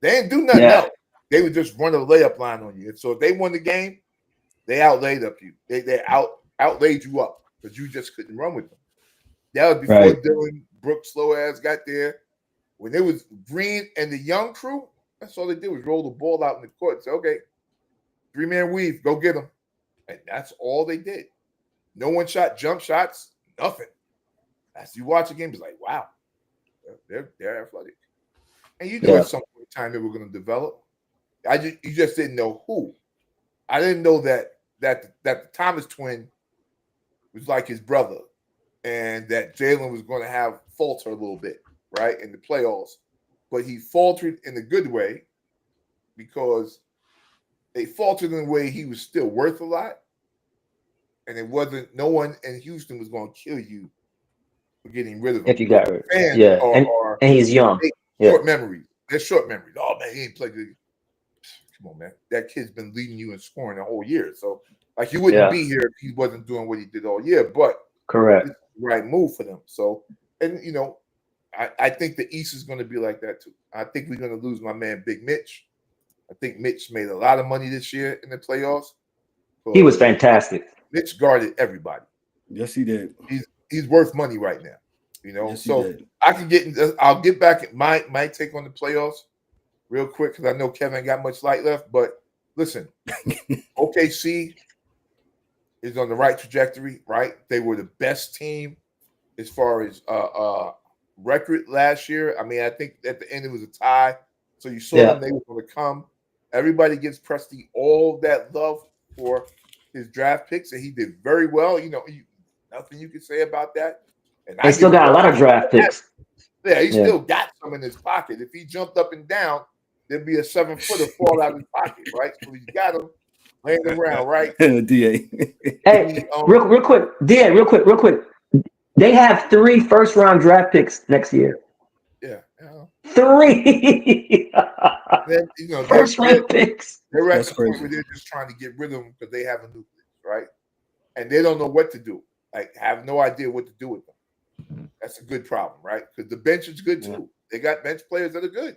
They didn't do nothing else. They would just run a layup line on you. And so if they won the game, They outlaid up you. They outlaid you up because you just couldn't run with them. That was before Dylan Brooks slow ass got there. When it was Green and the young crew, that's all they did was roll the ball out in the court and say, okay, 3-man weave, go get them. And that's all they did. No one shot jump shots, nothing. As you watch the game, it's like, wow, they're athletic. And you knew at some point in time they were going to develop. You just didn't know who. I didn't know that the Thomas twin was like his brother, and that Jalen was going to falter a little bit, right, in the playoffs. But he faltered in a good way because they faltered in a way he was still worth a lot, and it wasn't. No one in Houston was going to kill you for getting rid of him. If you got rid, and he's young. Short memories. They're short memories. Oh man, he ain't played good. Come on, man. That kid's been leading you in scoring the whole year. So, like, he wouldn't be here if he wasn't doing what he did all year. But correct, it's the right move for them. So, and I think the East is going to be like that too. I think we're going to lose my man Big Mitch. I think Mitch made a lot of money this year in the playoffs. He was fantastic. Mitch guarded everybody. Yes, he did. He's worth money right now. Yes, so I can get. I'll get back at my take on the playoffs real quick because I know Kevin ain't got much light left. But listen, OKC is on the right trajectory. Right, they were the best team as far as record last year. I mean, I think at the end it was a tie. So you saw them; they were going to come. Everybody gives Presti all that love for his draft picks, and he did very well. Nothing you can say about that. And they still got a lot of draft picks. Yeah, he still got some in his pocket. If he jumped up and down, there'd be a 7-footer fall out of his pocket, right? So he's got him laying around, right? DA. Hey, real quick, DA, real quick. They have 3 first-round draft picks next year. Yeah. 3. Then, first-round picks. They're at the point where they're just trying to get rid of them because they have a nucleus, right? And they don't know what to do. Like, have no idea what to do with them. That's a good problem, right? Because the bench is good too. Yeah. They got bench players that are good.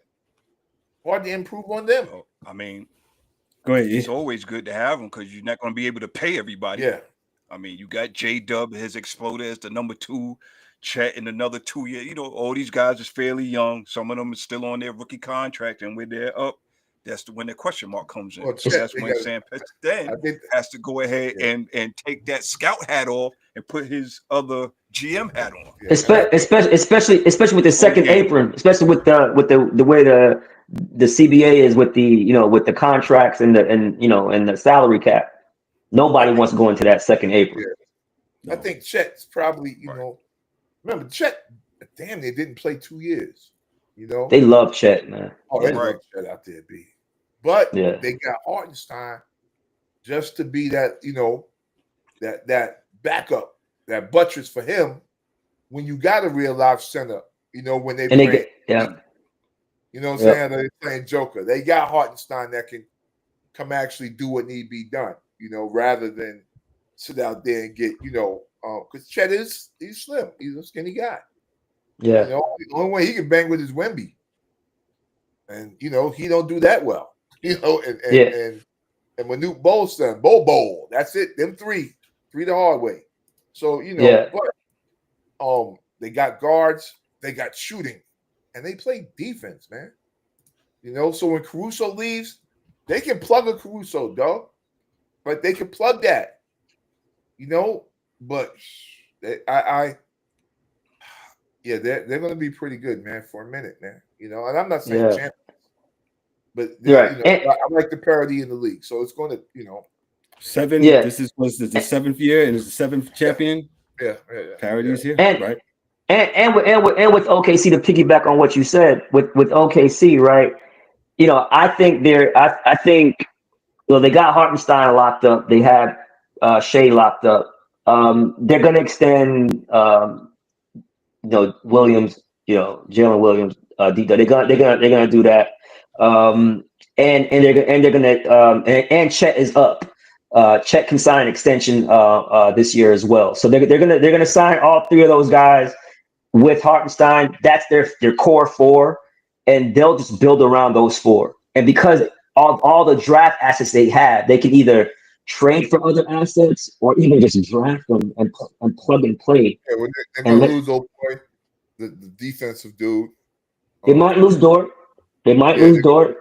Hard to improve on them. I mean, go ahead. It's always good to have them because you're not going to be able to pay everybody. Yeah. I mean, you got J-Dub has exploded as the number 2, Chet in another 2 years. All these guys is fairly young. Some of them are still on their rookie contract, and when they're up, that's when the question mark comes in. So that's when Sam then has to go ahead and take that scout hat off and put his other GM hat on. Especially with the second apron, especially with the way the CBA is with with the contracts and the salary cap. Nobody wants to go into that second apron. Yeah. I think Chet's probably remember Chet. Damn, they didn't play 2 years. They love Chet, man. Oh, they love Chet out there, B. But they got Hartenstein just to be that, that backup, that buttress for him when you got a real live center, when they play. You know what I'm saying? They're playing Joker. They got Hartenstein that can come actually do what need to be done, rather than sit out there and get, because Chet he's slim. He's a skinny guy. Yeah. The only way he can bang with is Wemby. And, he don't do that well. And Manute Bol's son, Bo, that's it. Them three the hard way. So, but they got guards, they got shooting, and they play defense, man. So when Caruso leaves, they can plug a Caruso, dog. But they can plug that. But they're going to be pretty good, man, for a minute, man. And I'm not saying champions. But I like the parity in the league, so it's going to, 7. Yeah. This was the 7th year, and it's the 7th champion. Yeah. Parity is here, right? And with OKC, to piggyback on what you said, with OKC, right? I think they got Hartenstein locked up. They have Shea locked up. They're going to extend, Williams, Jalen Williams, They're gonna do that. And they're gonna and Chet is up. Chet can sign an extension this year as well. So they're gonna sign all 3 of those guys with Hartenstein. That's their core 4, and they'll just build around those 4. And because all the draft assets they have, they can either trade for other assets, or even just draft them and plug and play. Yeah, well, they're And gonna lose old boy, the defensive dude. they might lose Dort. They might Yeah, lose Dort.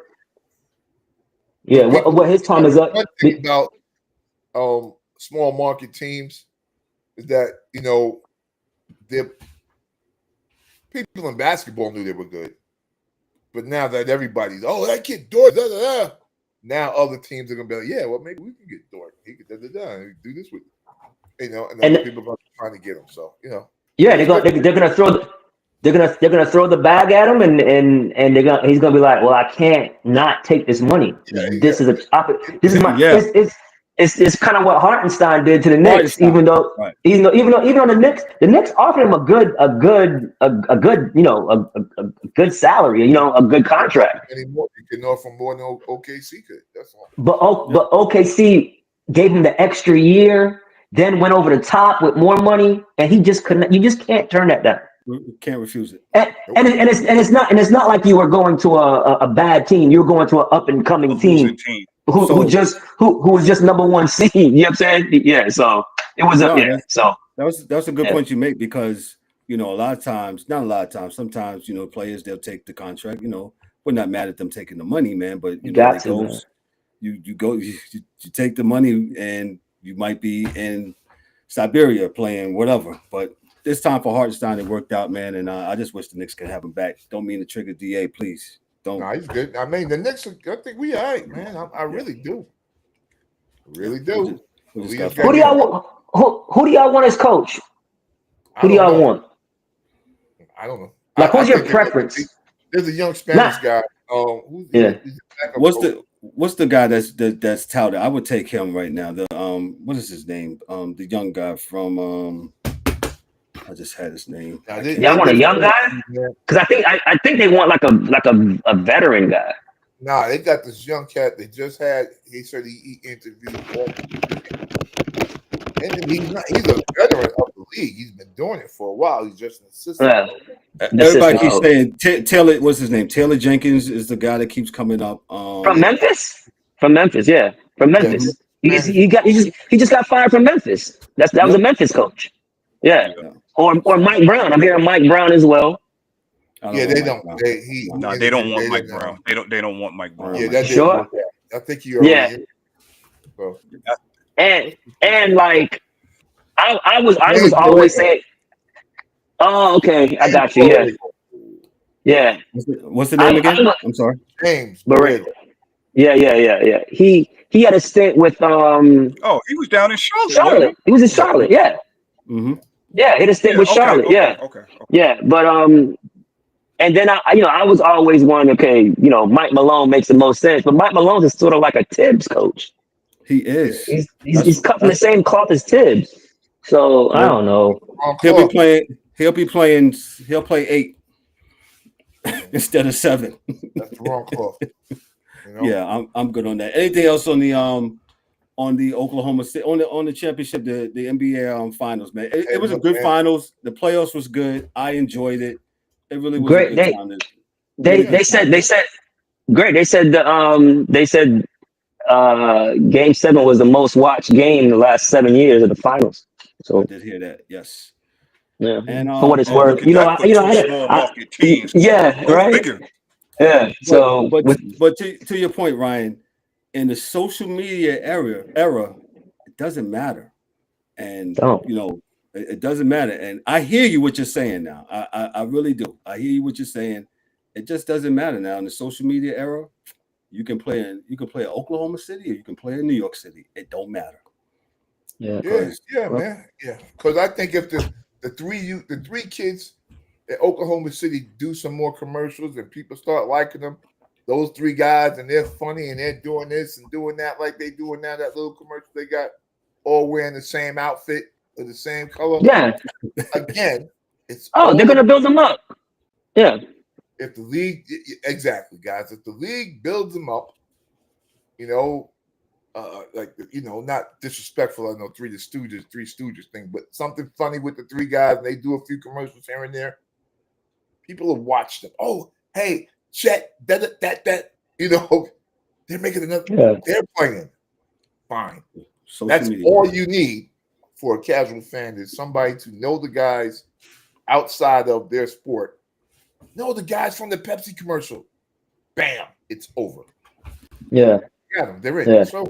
Yeah, what his time is up. One thing about small market teams is that the people in basketball knew they were good, but now that everybody's that kid Dort, now other teams are gonna be like, yeah, well maybe we can get Dort. He could do this with and other people are trying to get him. So yeah, they're gonna throw the bag at him, and he's gonna be like, well, I can't not take this money. This is my it's kind of what Hartenstein did to the Knicks, even though even though the Knicks offered him a good salary, a good contract. Anymore, you can offer more than OKC could. That's all. But OKC gave him the extra year, then went over the top with more money, and he just couldn't. You just can't turn that down. You can't refuse it. And it's not like you were going to a bad team. You were going to an up and coming team. Who was just number one seed. You know what I'm saying? Yeah. So it was So that was a good point you make, because a lot of times, not a lot of times, sometimes players, they'll take the contract. We're not mad at them taking the money, man. But you take the money, and you might be in Siberia playing whatever. But this time for Hartenstein, it worked out, man. And I just wish the Knicks could have him back. Don't mean to trigger DA, please. Don't. No, he's good. I mean, the Knicks, I think we all right, man. I really do. Really do. Who do y'all want as coach? Who do y'all want? I don't know. Like, who's your preference? There's a young Spanish guy. What's the guy that's touted? I would take him right now. The what is his name? The young guy from I just had his name. Y'all want a young guy? Because I think they want like a veteran guy. Nah, they got this young cat they just had. He said he interviewed, and he's a veteran of the league. He's been doing it for a while. He's just an assistant. Everybody keeps saying Taylor. What's his name? Taylor Jenkins is the guy that keeps coming up. From Memphis, yeah, from Memphis. Yeah. He just got fired from Memphis. That was a Memphis coach. Yeah. Or Mike Brown. I'm hearing Mike Brown as well. They don't. They don't want Mike Brown. They don't want Mike Brown. Yeah, that's sure. I think you already. So. And like I was always saying. Oh, okay. I got you. Yeah. Yeah. What's the name again? I'm sorry. James. Yeah. He had a stint with he was down in Charlotte. He was in Charlotte. Yeah. Mm-hmm. Yeah, he had a stint with Charlotte. Okay. Yeah, but and then I was always one. Okay, Mike Malone makes the most sense, but Mike Malone is sort of like a Tibbs coach. He is. He's cut from the same cloth as Tibbs. So I don't know. He'll play 8 instead of 7. That's the wrong cloth. Yeah, I'm good on that. Anything else on the Oklahoma State on the championship, the NBA finals, man? It was a good finals. The playoffs was good. I enjoyed it. It really was great. A good time. They said great. They said Game 7 was the most watched game in the last 7 years of the finals. So I did hear that. Yes. Yeah. And for what it's worth, yeah, right. Bigger. Yeah. So, but to your point, Ryan, in the social media era, it doesn't matter, and it doesn't matter. And I hear you what you're saying now. I really do. I hear you what you're saying. It just doesn't matter now in the social media era. You can play in Oklahoma City or you can play in New York City. It don't matter. Yeah, man. Yeah, because I think if the three kids at Oklahoma City do some more commercials and people start liking them, those 3 guys, and they're funny and they're doing this and doing that like they doing now, that little commercial they got, all wearing the same outfit or the same color. Yeah. Again, it's they're gonna build them up. Yeah. If the league, exactly, guys, if the league builds them up, not disrespectful. I know Three Stooges thing, but something funny with the 3 guys, and they do a few commercials here and there. People will watch them. Oh, hey, Chet, that. They're making another. Yeah. They're playing. fine. Social That's media. all you need for a casual fan is somebody to know the guys outside of their sport. Know the guys from the Pepsi commercial. Bam, it's over. Yeah. Got them. They're in. Yeah. So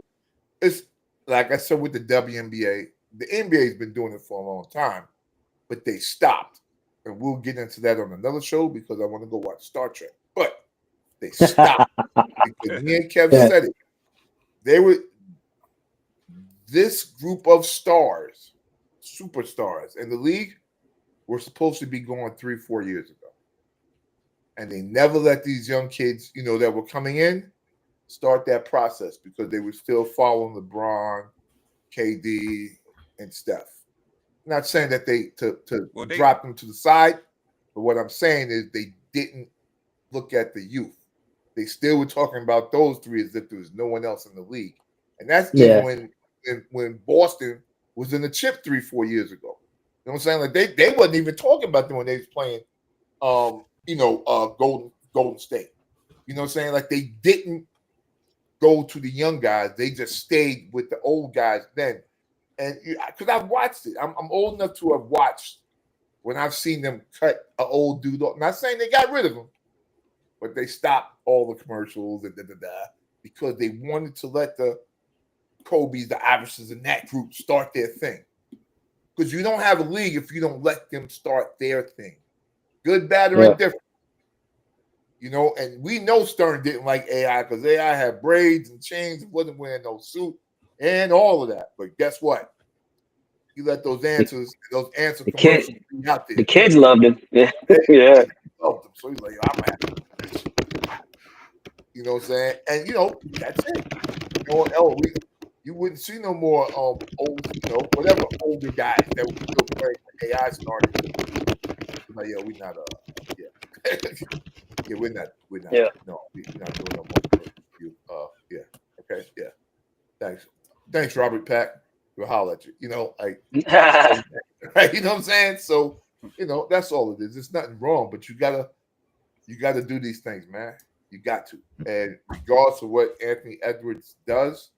it's like I said with the WNBA. The NBA has been doing it for a long time, but they stopped. And we'll get into that on another show because I want to go watch Star Trek. But they stopped. Because me and Kev said it. They were this group of stars, superstars in the league were supposed to be going 3-4 years ago. And they never let these young kids, that were coming in start that process because they were still following LeBron, KD, and Steph. I'm not saying that they drop them to the side, but what I'm saying is they didn't look at the youth. They still were talking about those three as if there was no one else in the league. And that's even when Boston was in the chip 3-4 years ago. You know what I'm saying? Like they wasn't even talking about them when they was playing Golden State. You know what I'm saying? Like they didn't go to the young guys. They just stayed with the old guys then. And because I've watched it. I'm old enough to have watched when I've seen them cut an old dude off. I'm not saying they got rid of him, but they stopped all the commercials and because they wanted to let the Kobe's, the Iversons, and that group start their thing. Because you don't have a league if you don't let them start their thing. Good, bad, or indifferent. And we know Stern didn't like AI because AI had braids and chains and wasn't wearing no suit and all of that. But guess what? You let those answer commercials be out there. The kids loved him. Yeah. Yeah. Loved him. So he's like, I'm happy. You know what I'm saying? And that's it. You wouldn't see no more old, whatever older guys that were still playing when AI started. Like, we're not we're not we're not doing no more. Okay, Thanks, Robert Pack. We'll holler at you. You know what I'm saying? So, that's all it is. There's nothing wrong, but you gotta do these things, man. You got to. And regardless of what Anthony Edwards does,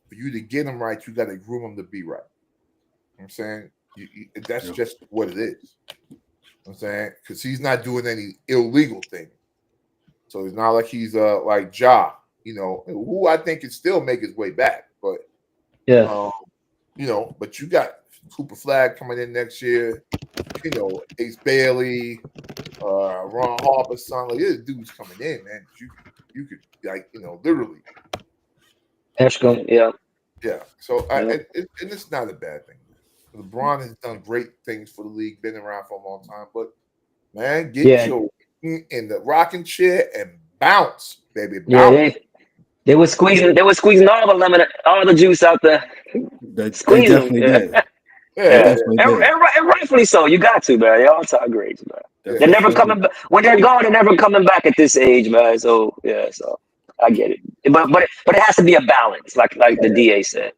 for you to get him right, you got to groom him to be right. You know what I'm saying? That's just what it is. You know what I'm saying? Because he's not doing any illegal thing. So it's not like he's like Ja, who I think can still make his way back. But but you got Cooper Flagg coming in next year, Ace Bailey, Ron Harper's son. Like, this dude's coming in, man. You could literally. Eshcom, yeah. So it's not a bad thing. LeBron has done great things for the league, been around for a long time, but man, get your in the rocking chair and bounce, baby. Bounce. Yeah, they were squeezing all the lemon, all the juice out there. They definitely did. And rightfully so. You got to, man. They all time greats, man. They're never coming back. When they're gone, they're never coming back at this age, man. So so I get it. But it has to be a balance, like the DA said.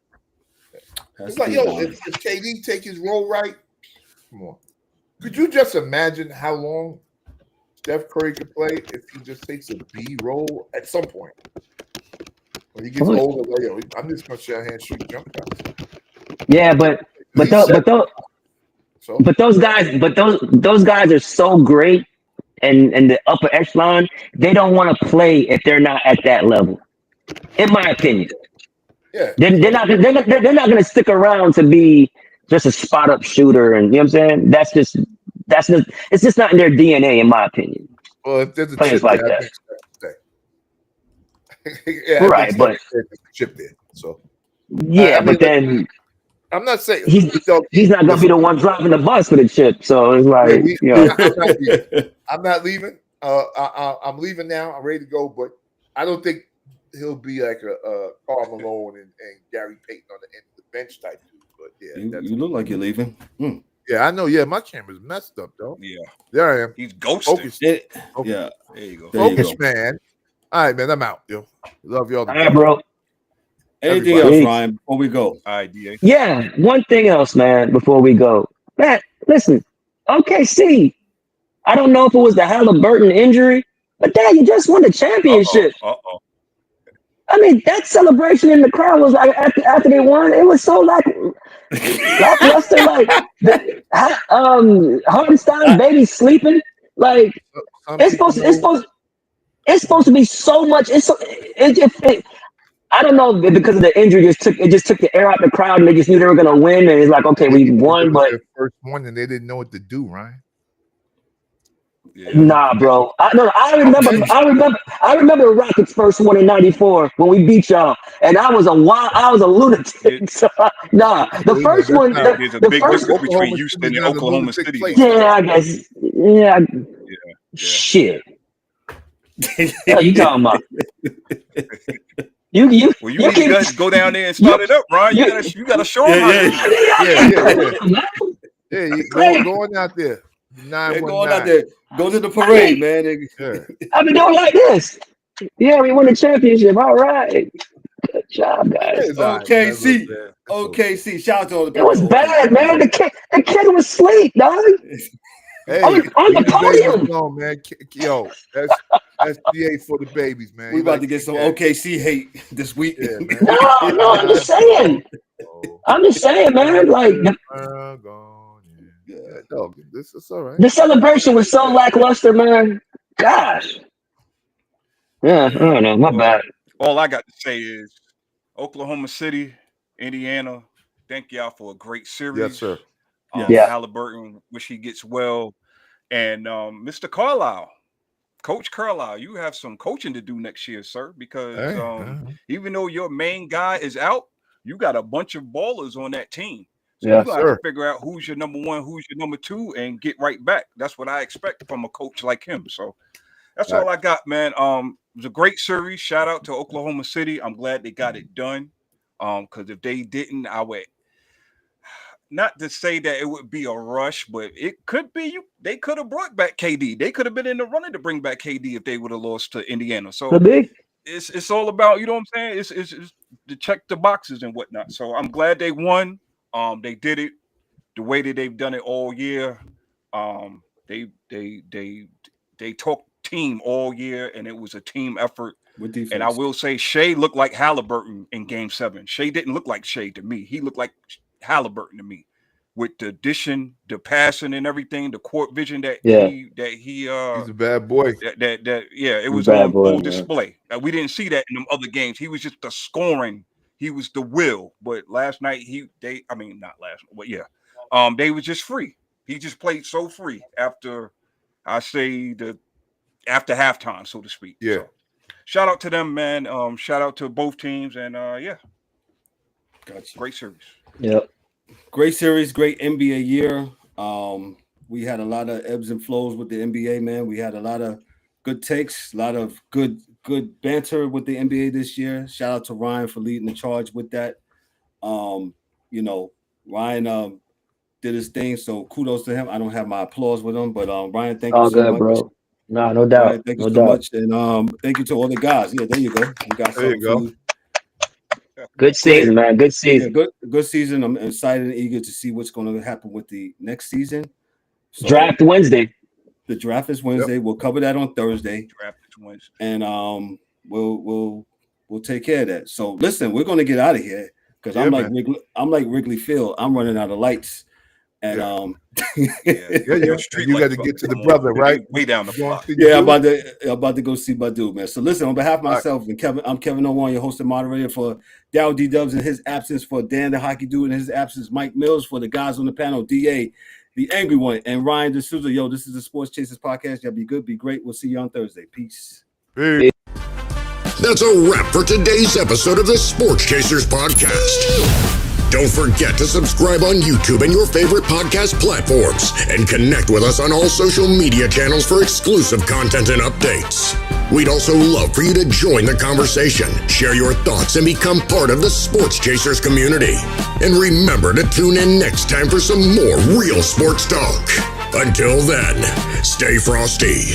It's like, if KD take his role right, come on. Could you just imagine how long Steph Curry could play if he just takes a B role at some point? When he gets older, like, I'm just gonna share hand shoot jump shots. Yeah, but those guys are so great and the upper echelon, they don't want to play if they're not at that level. In my opinion. Yeah. They're not gonna stick around to be just a spot up shooter, and you know what I'm saying? It's just not in their DNA, in my opinion. Well, if there's a players chip like there, that. Right, but chip there. So but then I'm not saying he's not gonna be the one driving the bus for the chip. So it's like I'm not leaving. I'm leaving now. I'm ready to go, but I don't think he'll be like a Karl Malone and Gary Payton on the end of the bench type dude. But you look like you're leaving. Yeah, I know. Yeah, my camera's messed up though. Yeah, there I am. He's ghosted. Focus. Yeah, there you go. Focus, man. All right, man. I'm out. Yo, love y'all. All right, bro. Anything else, Ryan? Before we go, All right, DA. Yeah, one thing else, man. Before we go, Matt, listen. OKC. I don't know if it was the Haliburton injury, but Dad, you just won the championship. I mean, that celebration in the crowd was like after they won. It was so lackluster. Like Hartenstein baby sleeping. Like it's supposed to be so much. I don't know because of the injury. It just took the air out the crowd, and they just knew they were gonna win. And it's like, okay, we won, but their first one, and they didn't know what to do, Ryan. Yeah. Nah, bro. I remember Rockets' first one in '94 when we beat y'all, and I was a lunatic. So, the first one. There's a big difference between Houston and Oklahoma City. Yeah, I guess. Yeah. Shit. What are you talking about? You need to go down there and start it up, Ron. You gotta show them going out there. Going out there. Go to the parade, man. I've been doing like this. Yeah, we won the championship. All right. Good job, guys. OKC. Shout out to all the people. It was bad, man. The kid was asleep, dog. Hey, on the podium. On, man. Yo, that's DA for the babies, man. We about to get some OKC hate this week. Yeah, No, I'm just saying. Man. Like this is all right. The celebration was so lackluster, man. Gosh. Yeah, I don't know. My bad. All I got to say is Oklahoma City, Indiana, thank y'all for a great series. Yes, sir. Haliburton, wish he gets well. And Mr. Carlisle, Coach Carlisle, you have some coaching to do next year, sir, because even though your main guy is out, you got a bunch of ballers on that team. So you got to figure out who's your number one, who's your number two, and get right back. That's what I expect from a coach like him. So that's all I got, man. It was a great series. Shout out to Oklahoma City. I'm glad they got it done. Because if they didn't, I would not to say that it would be a rush, but it could be they could have brought back KD. They could have been in the running to bring back KD if they would have lost to Indiana. So it's all about, you know what I'm saying? It's to check the boxes and whatnot. So I'm glad they won. They did it the way that they've done it all year. They talked team all year, and it was a team effort. And I will say Shea looked like Haliburton in Game 7. Shea didn't look like Shea to me. He looked like Haliburton to me, with the addition, the passing, and everything, the court vision that he's a bad boy. It was on full display. We didn't see that in them other games. He was just the scoring. He was the will. But last night they was just free. He just played so free after after halftime, so to speak. Yeah. So, shout out to them, man. Shout out to both teams, and Gotcha. Great series. Yep. Great series, great NBA year. We had a lot of ebbs and flows with the NBA, man. We had a lot of good takes, a lot of good banter with the NBA this year. Shout out to Ryan for leading the charge with that. Ryan did his thing, so kudos to him. I don't have my applause with him, but Ryan, thank you so much, bro. No doubt. Ryan, thank you so much, and thank you to all the guys. Yeah, there you go. There you go. Good season, man. Good season. Yeah, good season. I'm excited and eager to see what's going to happen with the next season. So, draft Wednesday. The draft is Wednesday. Yep. We'll cover that on Thursday. Draft is Wednesday. And we'll take care of that. So listen, we're going to get out of here because I'm like Wrigley Field. I'm running out of lights. And you got to get to the brother, right? Way down the block. Yeah, I'm about to go see my dude, man. So listen, on behalf of myself and Kevin, I'm Kevin Owan, your host and moderator, for Dow D Dubs in his absence, for Dan the Hockey Dude in his absence, Mike Mills, for the guys on the panel, DA, the Angry One, and Ryan D'Souza. Yo, this is the Sports Chasers Podcast. Y'all be good, be great. We'll see you on Thursday. Peace. That's a wrap for today's episode of the Sports Chasers Podcast. Don't forget to subscribe on YouTube and your favorite podcast platforms, and connect with us on all social media channels for exclusive content and updates. We'd also love for you to join the conversation, share your thoughts, and become part of the Sports Chasers community. And remember to tune in next time for some more real sports talk. Until then, stay frosty.